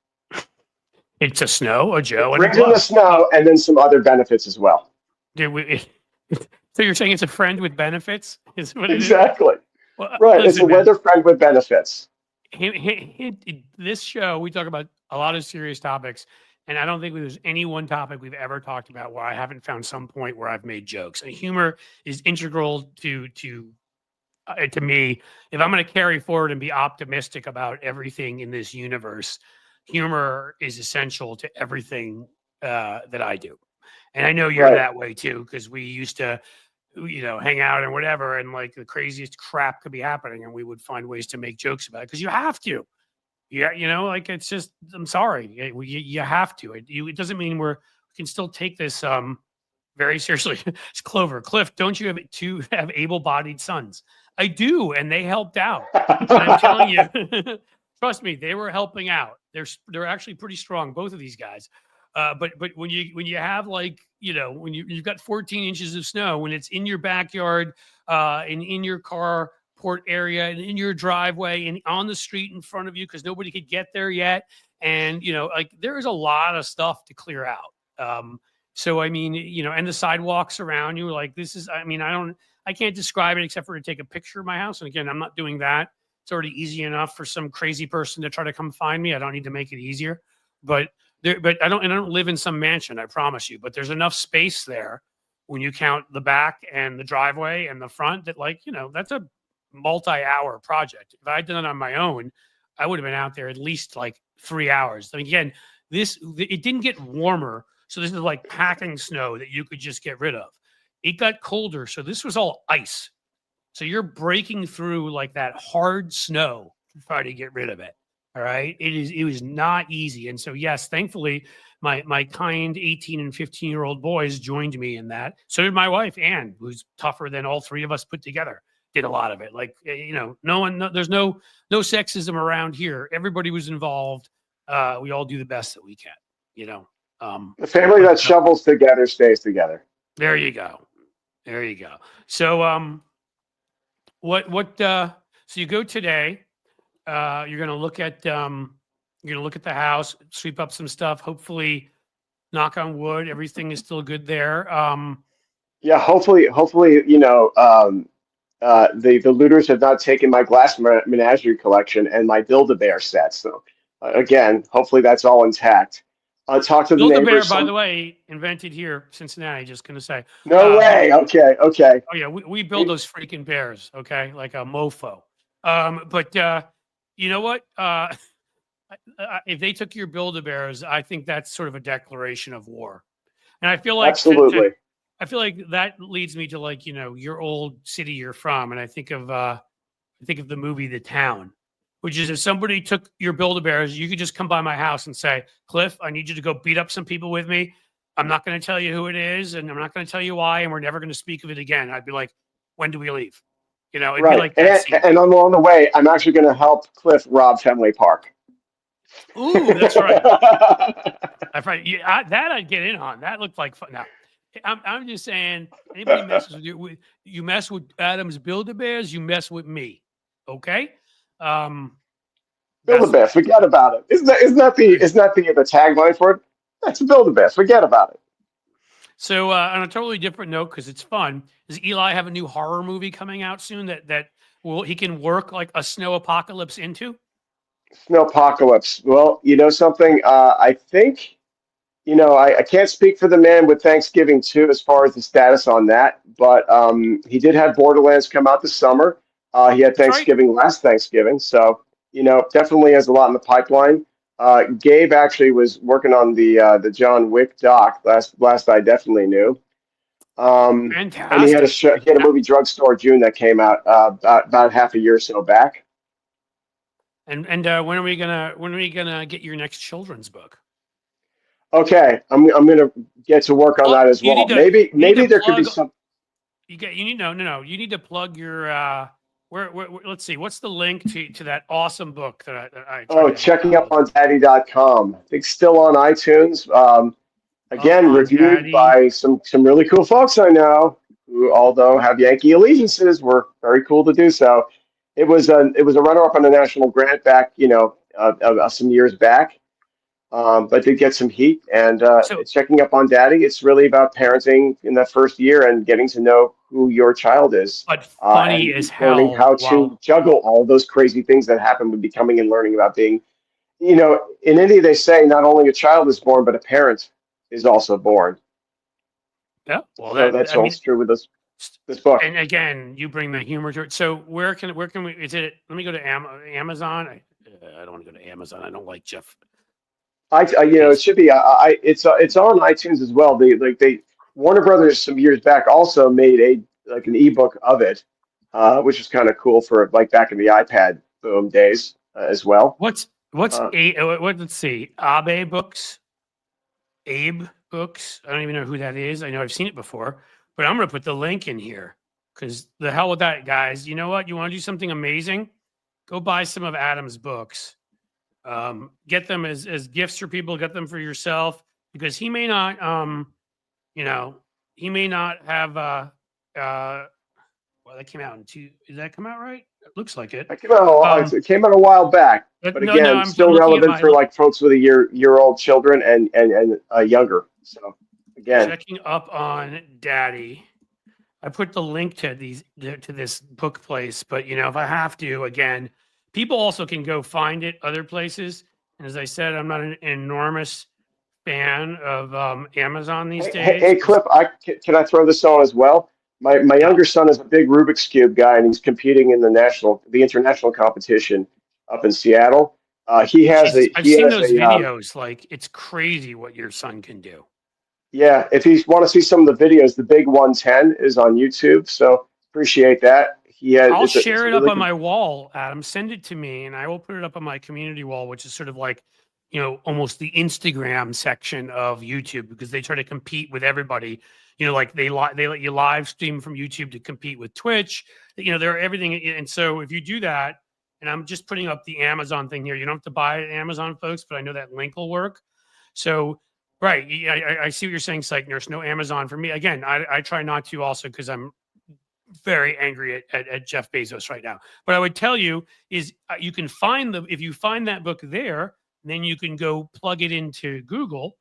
It's a Snow, a It Joe, and a brings in the Blow. snow and then some other benefits as well. Did we? So you're saying it's a friend with benefits? Is what it is? Exactly. Well, Right. It's a listen, man. weather friend with benefits. This show, we talk about a lot of serious topics, and I don't think there's any one topic we've ever talked about where I haven't found some point where I've made jokes. And humor is integral to me. If I'm going to carry forward and be optimistic about everything in this universe, humor is essential to everything that I do. And I know you're Right. that way too, because we used to hang out and whatever, and like the craziest crap could be happening, and we would find ways to make jokes about it because you have to. Yeah, like it's just. I'm sorry, you have to. It doesn't mean we can still take this very seriously. It's Clover Cliff. Don't you have able-bodied sons? I do, and they helped out. And I'm telling you, trust me, they were helping out. They're actually pretty strong, both of these guys. But when you have like when you've got 14 inches of snow, when it's in your backyard, and in your carport area, and in your driveway, and on the street in front of you, because nobody could get there yet, and like there is a lot of stuff to clear out. So I mean, and the sidewalks around you, like this is. I mean, I can't describe it except for to take a picture of my house. And again, I'm not doing that. It's already easy enough for some crazy person to try to come find me. I don't need to make it easier. But I don't live in some mansion, I promise you. But there's enough space there when you count the back and the driveway and the front that that's a multi-hour project. If I had done it on my own, I would have been out there at least like 3 hours. I mean, again, it didn't get warmer, so this is like packing snow that you could just get rid of. It got colder, so this was all ice. So you're breaking through like that hard snow to try to get rid of it. All right. It was not easy. And so yes, thankfully, my kind 18 and 15-year-old boys joined me in that. So did my wife, Anne, who's tougher than all three of us put together. Did a lot of it. Like, there's no sexism around here. Everybody was involved. We all do the best that we can, The family that shovels together stays together. There you go. There you go. So, so you go today, you're going to look at the house, sweep up some stuff, hopefully knock on wood, everything is still good there. Yeah, hopefully, the looters have not taken my glass menagerie collection and my Build-A-Bear set. So again, hopefully that's all intact. Talk to the Build-A-Bear, neighbors. by the way, invented here, Cincinnati, just going to say. No way. Okay. Oh yeah, we build those freaking bears, okay? Like a mofo. But you know what? If they took your Build-A-Bears, I think that's sort of a declaration of war. And I feel like Absolutely. I feel like that leads me to like, your old city you're from. And I think of the movie The Town, which is if somebody took your Build-A-Bears, you could just come by my house and say, Cliff, I need you to go beat up some people with me. I'm not going to tell you who it is, and I'm not going to tell you why, and we're never going to speak of it again. I'd be like, when do we leave? It'd Right. be like that scene. And along the way, I'm actually going to help Cliff rob Fenway Park. Ooh, that's right. That's right. Yeah, that I'd get in on. That looked like fun. Now, I'm just saying, anybody messes with you mess with Adam's Build-A-Bears, you mess with me. Okay? Build-A-Bear, forget about it. Isn't that the tagline for it? That's Build-A-Bear, forget about it. So on a totally different note, because it's fun, does Eli have a new horror movie coming out soon that he can work like a snow apocalypse into? Snowpocalypse. Well, you know something? I think I can't speak for the man with Thanksgiving too, as far as the status on that, but he did have Borderlands come out this summer. He had That's right. Thanksgiving last Thanksgiving, so definitely has a lot in the pipeline. Gabe actually was working on the John Wick doc last I definitely knew. And he had a Fantastic. show, he had a movie Drugstore June that came out about half a year or so back. And when are we gonna get your next children's book? Okay, I'm gonna get to work on Well, that as you well. need to Maybe there could be plug. some. You need no. You need to plug your. Where let's see. What's the link to that awesome book that I tried Oh, to help checking out up with? on daddy.com. I think still on iTunes. Up Again, on reviewed Daddy. by some really cool folks I know who, although have Yankee allegiances, were very cool to do so. It was a runner up on a national grant back, some years back, but did get some heat. And So, it's checking up on daddy. It's really about parenting in that first year and getting to know who your child is, but funny as and learning hell. how to While juggle all those crazy things that happen with becoming and learning about being. In India, they say not only a child is born, but a parent is also born. yeah. Well, So that's I mean, also true with this book. and again, you bring the humor to it. So where can we? Is it? Let me go to Amazon. I don't want to go to Amazon. I don't like Jeff It Bezos. should be. It's on iTunes as well. They Warner Brothers some years back also made an ebook of it, which is kind of cool for like back in the iPad boom days as well. What's Uh, a what? Let's see. Abe Books. Abe Books. I don't even know who that is. I know I've seen it before, but I'm going to put the link in here because the hell with that, guys. You know what? You want to do something amazing? Go buy some of Adam's books. Get them as gifts for people. Get them for yourself because he may not. You know, he may not have. Well, that came out in two. Did that come out right? It looks like it. it came out a while back, But but no, again, I'm still looking at relevant my for like folks with a year old children and younger. So again, checking up on Daddy. I put the link to this book place, but if I have to, again, people also can go find it other places. And as I said, I'm not an enormous fan of Amazon these days hey, because Cliff, can I throw this on as well? My younger son is a big Rubik's Cube guy, and he's competing in the international competition up in Seattle. Jesus, I've He seen has those a videos. Like it's crazy what your son can do. yeah. If you want to see some of the videos, the Big 110 is on YouTube. So appreciate that. I'll It's share a it up really on good. my wall, Adam. Send it to me, and I will put it up on my community wall, which is sort of like, almost the Instagram section of YouTube because they try to compete with everybody. Like they let you live stream from YouTube to compete with Twitch. They're everything, and so if you do that, and I'm just putting up the Amazon thing here. You don't have to buy it at Amazon, folks, but I know that link will work. So, right, I see what you're saying, Psych Nurse. No Amazon for me. Again, I try not to also because I'm very angry at Jeff Bezos right now. But I would tell you is you can find if you find that book there, then you can go plug it into Google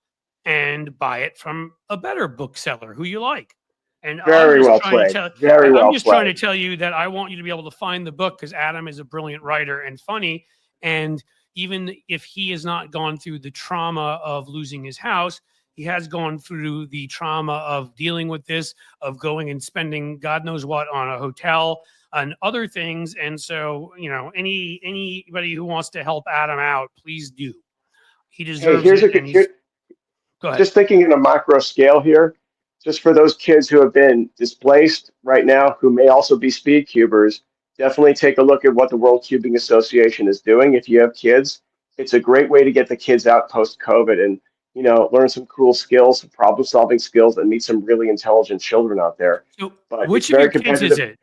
and buy it from a better bookseller who you like. And Very well played. Very I'm well just trying to played. tell you that I want you to be able to find the book because Adam is a brilliant writer and funny. And even if he has not gone through the trauma of losing his house, he has gone through the trauma of dealing with this, of going and spending God knows what on a hotel and other things. And so, anybody who wants to help Adam out, please do. He Hey, deserves it. And he's go ahead. just thinking in a macro scale here, just for those kids who have been displaced right now, who may also be speed cubers, definitely take a look at what the World Cubing Association is doing. If you have kids, it's a great way to get the kids out post COVID and learn some cool skills, some problem solving skills, and meet some really intelligent children out there. So, But it's which of very your kids is competitive. it?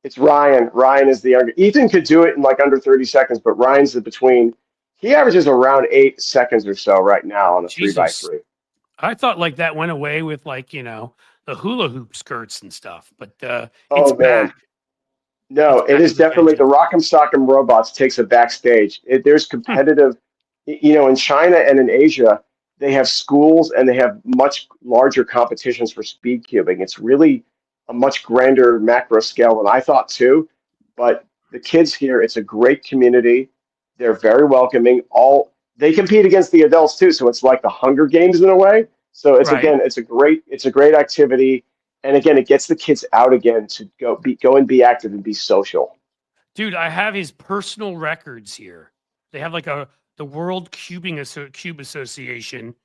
It's Ryan. Ryan is the younger. Ethan could do it in like under 30 seconds, but Ryan's the between. He averages around 8 seconds or so right now on a three by Jesus. three. I thought like that went away with like, the hula hoop skirts and stuff, but it's Oh man, back. It's no, it back is as a definitely the fantastic. Rock'em Sock'em Robots takes a backstage. There's Hmm. competitive, in China and in Asia, they have schools and they have much larger competitions for speed cubing. It's really a much grander macro scale than I thought too. But the kids here, it's a great community. They're very welcoming. they compete against the adults too. So it's like the Hunger Games in a way. So it's Right. again, it's a great activity. And again, it gets the kids out again to go and be active and be social. Dude, I have his personal records here. They have like the World Cube Association.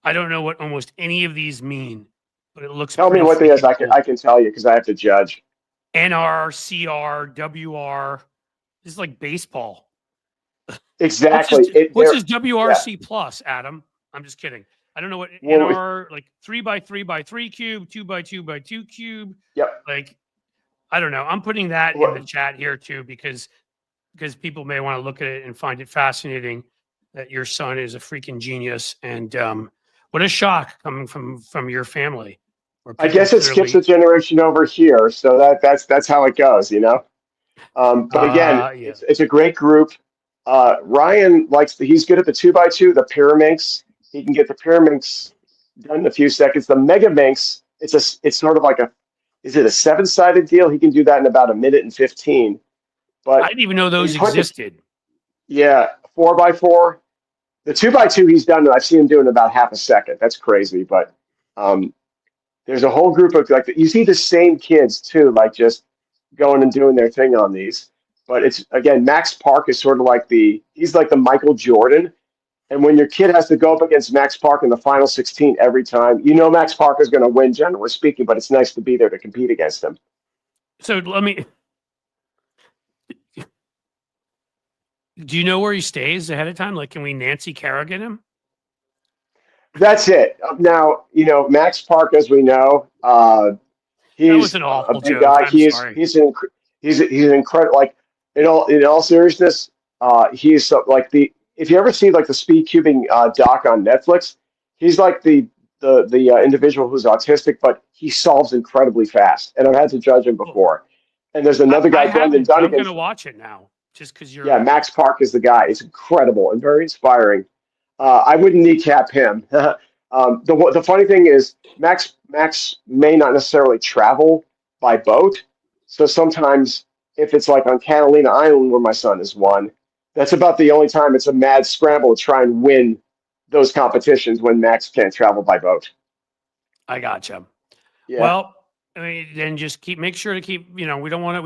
I don't know what almost any of these mean, but it looks Tell me pretty what they is. freaking cool. I can tell you because I have to judge. NR, CR, WR. This is like baseball. Exactly. What's his Yeah. WRC plus, Adam? I'm just kidding. I don't know what Well, NR, like 3x3x3 cube, 2x2x2 cube. yep. Like, I don't know. I'm putting that in the chat here too because people may want to look at it and find it fascinating that your son is a freaking genius. And what a shock coming from your family. Where I people guess it skips clearly, a generation over here, so that's how it goes, you know. But again, yeah. it's a great group. Ryan he's good at the 2x2, the Pyraminx. He can get the Pyraminx done in a few seconds. The Megaminx, it's sort of like is it a 7-sided deal? He can do that in about a minute and 15. I But didn't even know those you put existed. yeah, 4x4. The 2x2 he's done, I've seen him do in about half a second. That's crazy. But um, there's a whole group of you see the same kids too, like just going and doing their thing on these. But it's again, Max Park is sort of like he's like the Michael Jordan. And when your kid has to go up against Max Park in the final 16 every time, you know Max Park is going to win, generally speaking. But it's nice to be there to compete against him. So let me. Do you know where he stays ahead of time? Like, can we Nancy Kerrigan him? That's it. Now, Max Park, as we know, Was he's an a awful big joke. guy. I'm sorry. He's an incredible. Like in all seriousness, he's like if you ever see like the speed cubing doc on Netflix, he's like the individual who's autistic, but he solves incredibly fast. And I've had to judge him before. And there's another guy, I Brendan haven't, but I'm Dunnigan. going to watch it now just because you're. Yeah, Max Park is the guy. He's incredible and very inspiring. I wouldn't kneecap him. The funny thing is, Max may not necessarily travel by boat. So sometimes, if it's like on Catalina Island where my son is one, that's about the only time it's a mad scramble to try and win those competitions when Max can't travel by boat. I gotcha. Yeah. Well, I mean, then just make sure to keep. We don't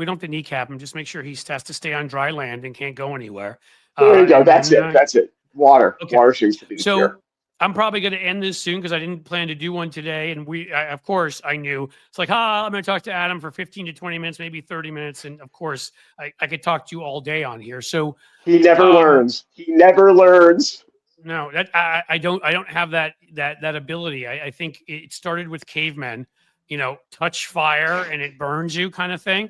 have to kneecap him. Just make sure he has to stay on dry land and can't go anywhere. There you go. That's it. That's it. Water. Okay. Water seems to be the cure. I'm probably going to end this soon because I didn't plan to do one today. And of course, I knew it's like, I'm going to talk to Adam for 15 to 20 minutes, maybe 30 minutes. And of course, I could talk to you all day on here. So he never learns. He never learns. No, that I don't have that ability. I think it started with cavemen, touch fire and it burns you kind of thing.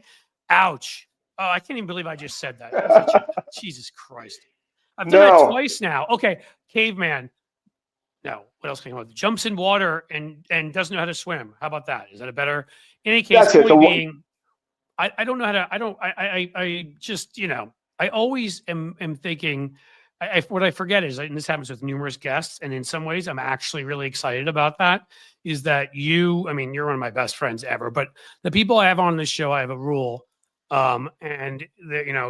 Ouch. Oh, I can't even believe I just said that. Jesus Christ. I've done that twice now. Okay, caveman. No, what else can you do? Jumps in water and doesn't know how to swim. How about that? Is that a better? In any case, I don't know how to. I just I always am thinking. What I forget is, and this happens with numerous guests, and in some ways, I'm actually really excited about that. Is that you're one of my best friends ever, but the people I have on this show, I have a rule. And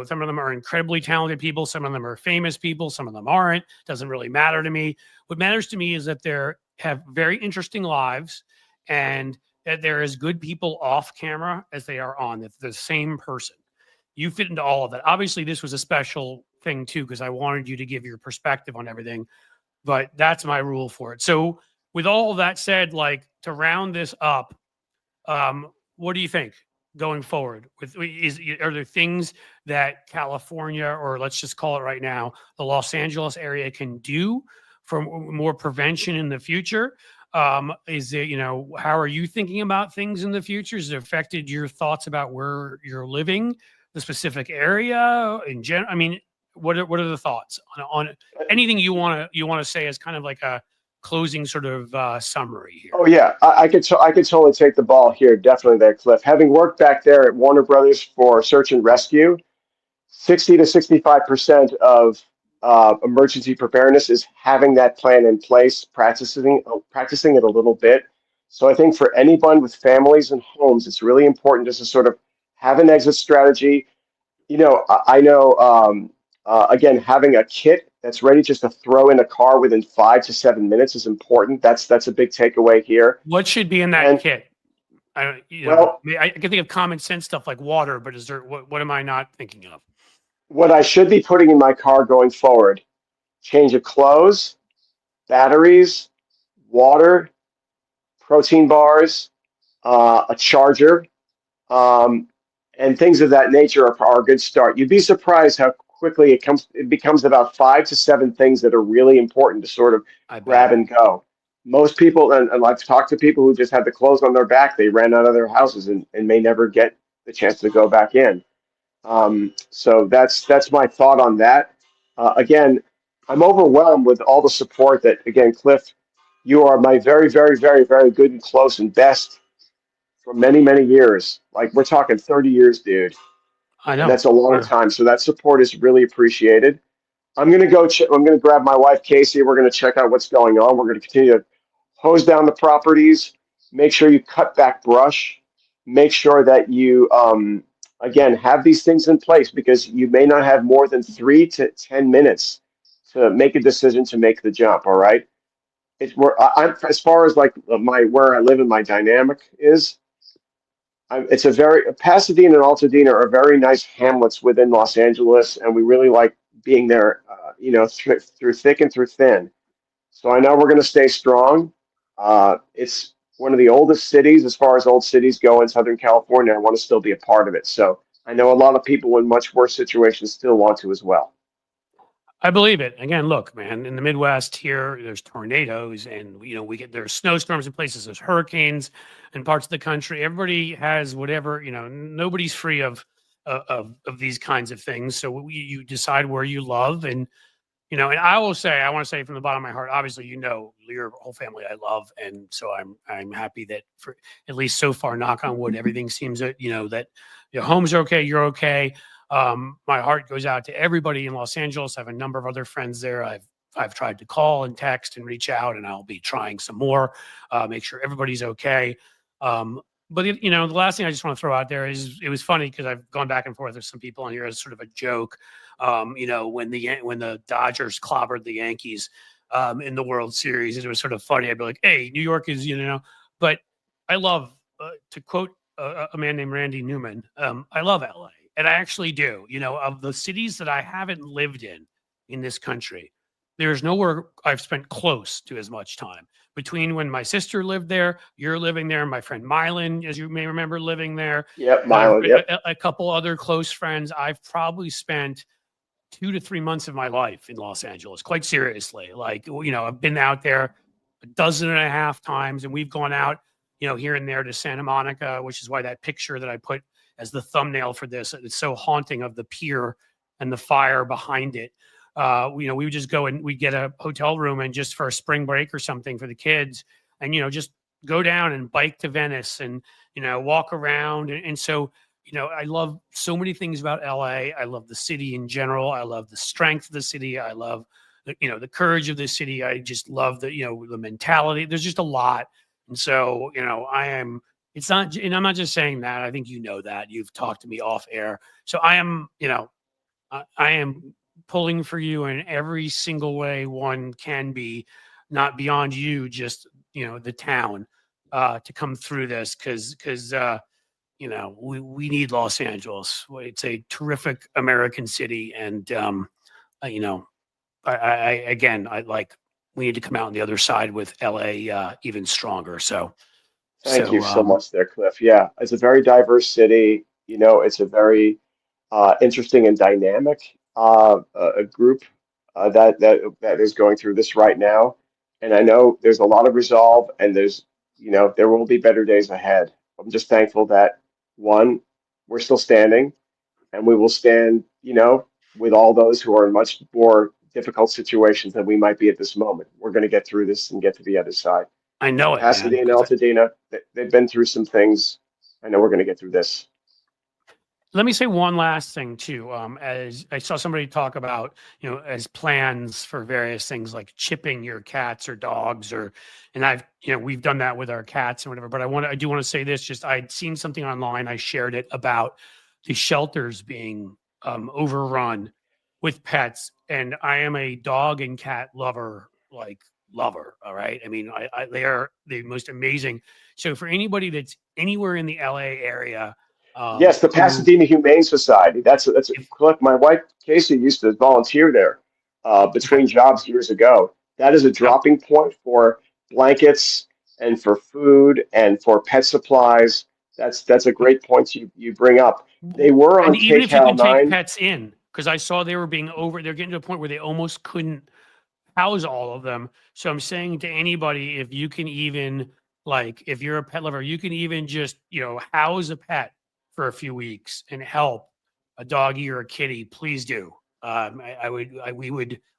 some of them are incredibly talented people. Some of them are famous people. Some of them aren't. Doesn't really matter to me. What matters to me is that they have very interesting lives and that they're as good people off camera as they are on. That they're the same person. You fit into all of that. Obviously, this was a special thing too, because I wanted you to give your perspective on everything, but that's my rule for it. So with all of that said, like to round this up, what do you think? Going forward, are there things that California, or let's just call it right now, the Los Angeles area can do for more prevention in the future? Is it, how are you thinking about things in the future? Has it affected your thoughts about where you're living, the specific area in general? I mean, what are the thoughts on anything you want to say as kind of like a closing sort of summary here? Oh yeah, I could totally take the ball here. Definitely there, Cliff. Having worked back there at Warner Brothers for search and rescue, 60 to 65% of emergency preparedness is having that plan in place, practicing it a little bit. So I think for anyone with families and homes, it's really important just to sort of have an exit strategy. I know Again, having a kit that's ready just to throw in a car within 5 to 7 minutes is important. That's a big takeaway here. What should be in that And kit? I don't, well, I can think of common sense stuff like water, but is there, what am I not thinking of? what I should be putting in my car going forward: change of clothes, batteries, water, protein bars, a charger, um, and things of that nature are a good start. You'd be surprised how quickly it becomes about 5 to 7 things that are really important to sort of I grab bet. and go. Most people, and I've talked to people who just had the clothes on their back, they ran out of their houses and may never get the chance to go back in. So that's my thought on that. Again, I'm overwhelmed with all the support that, again, Cliff, you are my very, very, very, very good and close and best for many, many years. Like we're talking 30 years, dude, I and know. that's a long time. So that support is really appreciated. I'm gonna go. I'm gonna grab my wife Casey. We're gonna check out what's going on. We're gonna continue to hose down the properties. Make sure you cut back brush. Make sure that you again have these things in place because you may not have more than 3 to 10 minutes to make a decision to make the jump. All right. I'm as far as like my where I live and my dynamic is. It's a very Pasadena and Altadena are very nice hamlets within Los Angeles, and we really like being there. Through thick and through thin. So I know we're going to stay strong. It's one of the oldest cities as far as old cities go in Southern California. I want to still be a part of it. So I know a lot of people in much worse situations still want to as well. I believe it. Again, look, man, in the Midwest here, there's tornadoes and there's snowstorms in places, there's hurricanes in parts of the country. Everybody has whatever, nobody's free of these kinds of things. So you decide where you love and I will say, I want to say from the bottom of my heart, obviously, your whole family I love. And so I'm happy that for at least so far, knock on wood, everything seems that, that your homes are okay, you're okay. My heart goes out to everybody in Los Angeles. I have a number of other friends there. I've tried to call and text and reach out, and I'll be trying some more, make sure everybody's okay. But the last thing I just want to throw out there is it was funny because I've gone back and forth with some people on here as sort of a joke. When the Dodgers clobbered the Yankees in the World Series, it was sort of funny. I'd be like, "Hey, New York is," but I love to quote a man named Randy Newman. I love LA, and I actually do. Of the cities that I haven't lived in this country, there's nowhere I've spent close to as much time. Between when my sister lived there, you're living there, my friend Mylan, as you may remember, living there, Yep, and I've Milan. Yep. a couple other close friends. I've probably spent 2 to 3 months of my life in Los Angeles, quite seriously. Like, I've been out there a dozen and a half times, and we've gone out, here and there to Santa Monica, which is why that picture that I put as the thumbnail for this, it's so haunting of the pier and the fire behind it. We would just go and we'd get a hotel room and just for a spring break or something for the kids and, just go down and bike to Venice and, walk around. And so, I love so many things about LA. I love the city in general. I love the strength of the city. I love the courage of the city. I just love the mentality. There's just a lot. And so, it's not, and I'm not just saying that. I think that you've talked to me off air. So I am, I am pulling for you in every single way one can be, not beyond you, just, the town, to come through this. Cause we need Los Angeles. It's a terrific American city. And, you know, again, we need to come out on the other side with LA, even stronger. Thank you So, so much there, Cliff. Yeah, it's a very diverse city. It's a very interesting and dynamic a group that is going through this right now. And I know there's a lot of resolve, and there will be better days ahead. I'm just thankful that one, we're still standing, and we will stand, with all those who are in much more difficult situations than we might be at this moment. We're going to get through this and get to the other side. I know it, man. Pasadena, Altadena, they've been through some things. I know we're going to get through this. Let me say one last thing too. As I saw somebody talk about, as plans for various things like chipping your cats or dogs, and we've done that with our cats and whatever. But I do want to say this. Just I'd seen something online. I shared it about the shelters being overrun with pets, and I am a dog and cat lover, like lover. All right. I mean, they are the most amazing. So for anybody that's anywhere in the LA area, Yes, the who, Pasadena Humane Society. That's a if, look. My wife Casey used to volunteer there okay, between jobs years ago. That is a yep. dropping point for blankets and for food and for pet supplies. That's a great point you bring up. They were And on even if you KCAL can take 9. pets in, because I saw they were being they're getting to a point where they almost couldn't house all of them. So I'm saying to anybody, if you can even, like, if you're a pet lover, you can even just, house a pet for a few weeks and help a doggy or a kitty, please do.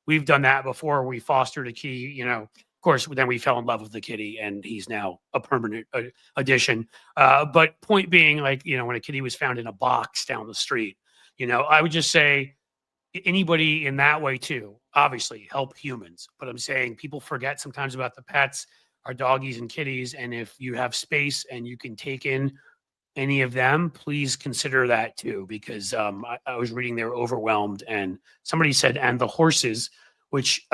We've done that before. We fostered a kitty, of course, then we fell in love with the kitty and he's now a permanent addition. But point being, like, when a kitty was found in a box down the street, I would just say, anybody in that way too, obviously help humans, but I'm saying people forget sometimes about the pets, our doggies and kitties, and if you have space and you can take in any of them, please consider that too, because I was reading they were overwhelmed, and somebody said, and the horses, which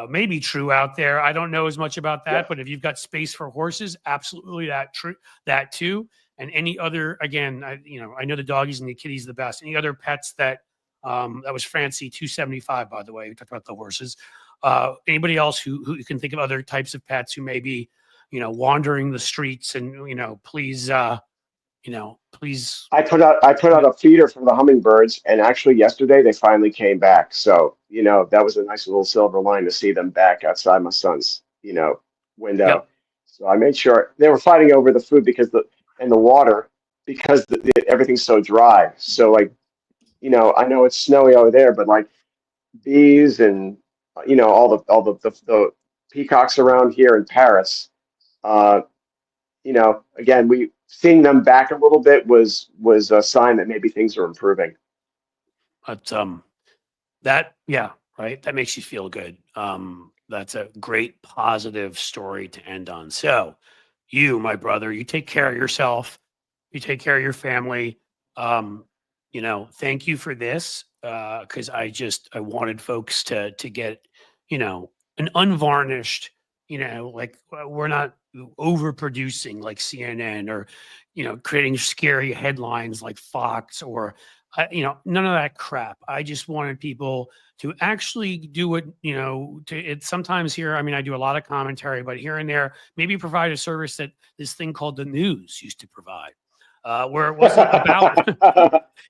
may be true out there. I don't know as much about that, Yep. but if you've got space for horses, absolutely that too. And any other, again, I know the doggies and the kitties the best. Any other pets that was Francie 275, by the way. We talked about the horses. Anybody else who you can think of other types of pets who may be, wandering the streets, and please. I put out a feeder for the hummingbirds, and actually yesterday they finally came back. So that was a nice little silver line to see them back outside my son's Yep. window. So I made sure they were fighting over the food and the water because everything's so dry. So like I know it's snowy over there, but like bees and all the peacocks around here in Paris. Uh, again, we seeing them back a little bit was a sign that maybe things are improving. But that, yeah, right. That makes you feel good. That's a great positive story to end on. So, you, my brother, you take care of yourself. You take care of your family. Thank you for this, because I wanted folks to get, an unvarnished, like, we're not overproducing like CNN, or creating scary headlines like Fox, or none of that crap. I just wanted people to actually do it, it sometimes here. I mean, I do a lot of commentary, but here and there, maybe provide a service that this thing called the news used to provide, where it wasn't about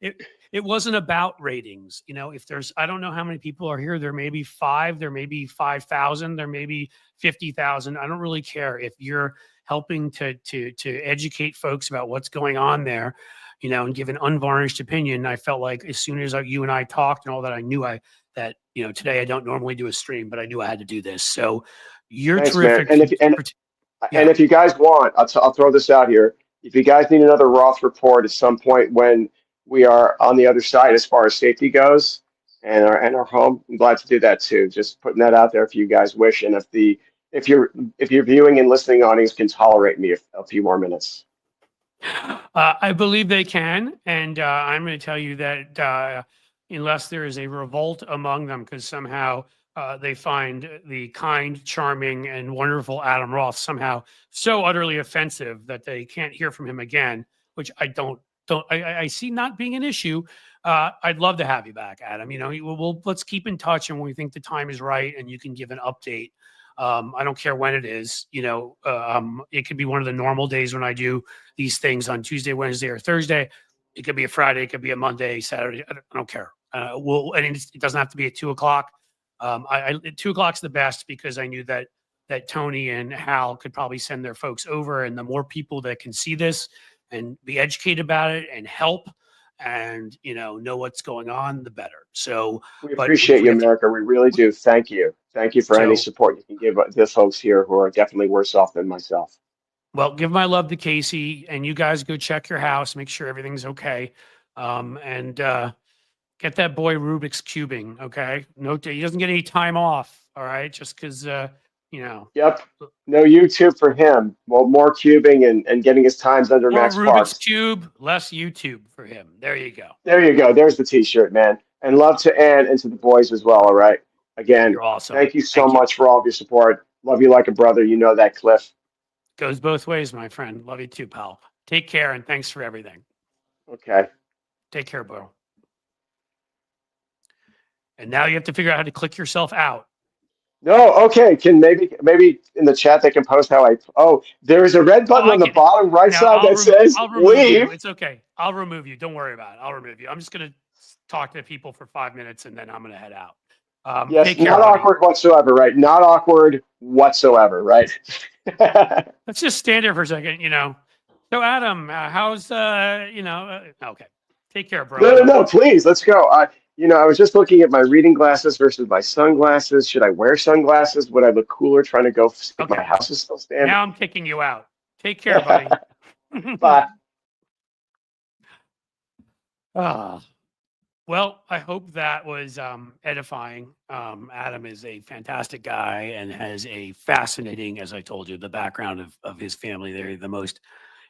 it. It wasn't about ratings. If there's, I don't know how many people are here. There may be five, there may be 5,000, there may be 50,000. I don't really care. If you're helping to educate folks about what's going on there, and give an unvarnished opinion. I felt like as soon as you and I talked and all that, I knew that today I don't normally do a stream, but I knew I had to do this. So you're Thanks, man. terrific. And if and Yeah. and if you guys want, I'll throw this out here. If you guys need another Roth report at some point when we are on the other side as far as safety goes and our home, I'm glad to do that too. Just putting that out there if you guys wish, and if your viewing and listening audience can tolerate me a few more minutes. I believe they can, and I'm going to tell you that unless there is a revolt among them, because somehow they find the kind, charming, and wonderful Adam Roth somehow so utterly offensive that they can't hear from him again, which I see not being an issue. I'd love to have you back, Adam. Let's keep in touch, and when we think the time is right, and you can give an update. I don't care when it is. It could be one of the normal days when I do these things on Tuesday, Wednesday, or Thursday. It could be a Friday. It could be a Monday, Saturday. I don't care. And it doesn't have to be at 2:00. 2:00's the best, because I knew that Tony and Hal could probably send their folks over, and the more people that can see this and be educated about it and help and know what's going on, the better. So, We but appreciate we you, have to. America. We really do. Thank you. Thank you for any So, support you can give the folks here who are definitely worse off than myself. well, give my love to Casey, and you guys go check your house, make sure everything's okay, and get that boy Rubik's cubing. Okay, no, he doesn't get any time off. All right, just because you know Yep. No YouTube for him. Well, more cubing and getting his times under more Max Rubik's Parks. cube, less YouTube for him. There you go. There you go. There's the t-shirt, man. And love to Ann and to the boys as well. All right. Again, You're awesome. thank you so Thank you. much for all of your support. Love you like a brother. You know that, Cliff. Goes both ways, my friend. Love you too, pal. Take care and thanks for everything. Okay. Take care, bro. And now you have to figure out how to click yourself out. No, okay. Can maybe in the chat they can post how I. Oh, there is a red button on the bottom right side that says I'll remove leave. you. It's okay. I'll remove you. Don't worry about it. I'll remove you. I'm just gonna talk to people for 5 minutes and then I'm gonna head out. Yes, Take care, not buddy. awkward whatsoever, right? Not awkward whatsoever, right? Let's just stand here for a second, you know. So Adam, how's okay. Take care, bro. No, please, let's go. I was just looking at my reading glasses versus my sunglasses. Should I wear sunglasses? Would I look cooler trying to go see if my house is still standing? Now I'm kicking you out. Take care, buddy. Bye. Well, I hope that was edifying. Adam is a fantastic guy and has a fascinating, as I told you, the background of his family. They're the most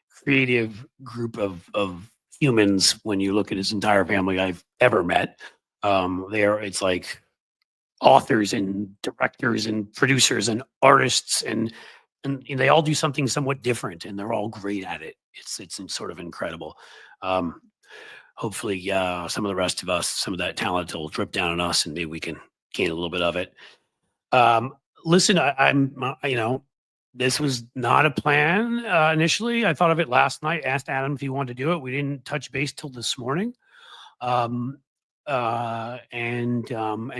creative group of humans when you look at his entire family I've ever met. It's like authors and directors and producers and artists and they all do something somewhat different and they're all great at it. It's sort of incredible. Hopefully some of the rest of us, some of that talent will drip down on us and maybe we can gain a little bit of it. Listen, this was not a plan initially. I thought of it last night, asked Adam if he wanted to do it. We didn't touch base till this morning. And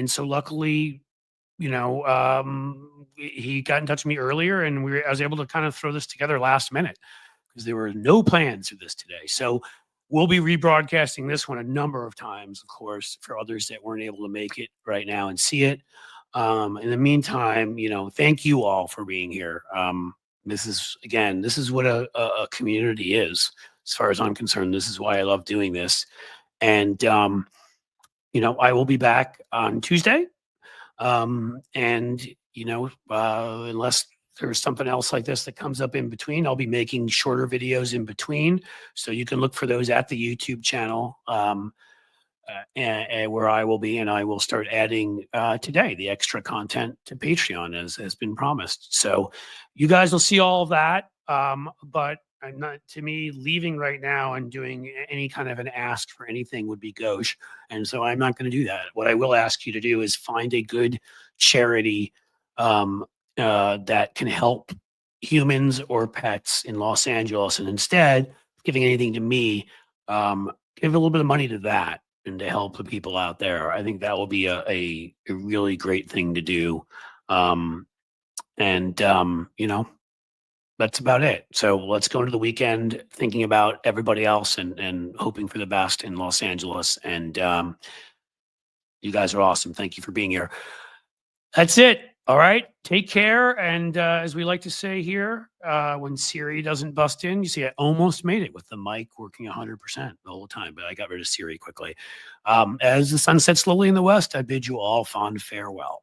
so luckily, he got in touch with me earlier and I was able to kind of throw this together last minute because there were no plans for this today. So we'll be rebroadcasting this one a number of times, of course, for others that weren't able to make it right now and see it. In the meantime, thank you all for being here. This is what a community is. As far as I'm concerned, this is why I love doing this. And, I will be back on Tuesday. Unless there's something else like this that comes up in between, I'll be making shorter videos in between. So you can look for those at the YouTube channel. And where I will be, and I will start adding today the extra content to Patreon as has been promised. So you guys will see all of that. But I'm not, to me, leaving right now and doing any kind of an ask for anything would be gauche. And so I'm not going to do that. What I will ask you to do is find a good charity that can help humans or pets in Los Angeles. And instead of giving anything to me, give a little bit of money to that and to help the people out there. I think that will be a really great thing to do. That's about it. So let's go into the weekend thinking about everybody else and hoping for the best in Los Angeles. And you guys are awesome. Thank you for being here. That's it. All right. Take care. And as we like to say here, when Siri doesn't bust in, you see, I almost made it with the mic working 100% the whole time, but I got rid of Siri quickly. As the sun sets slowly in the west, I bid you all fond farewell.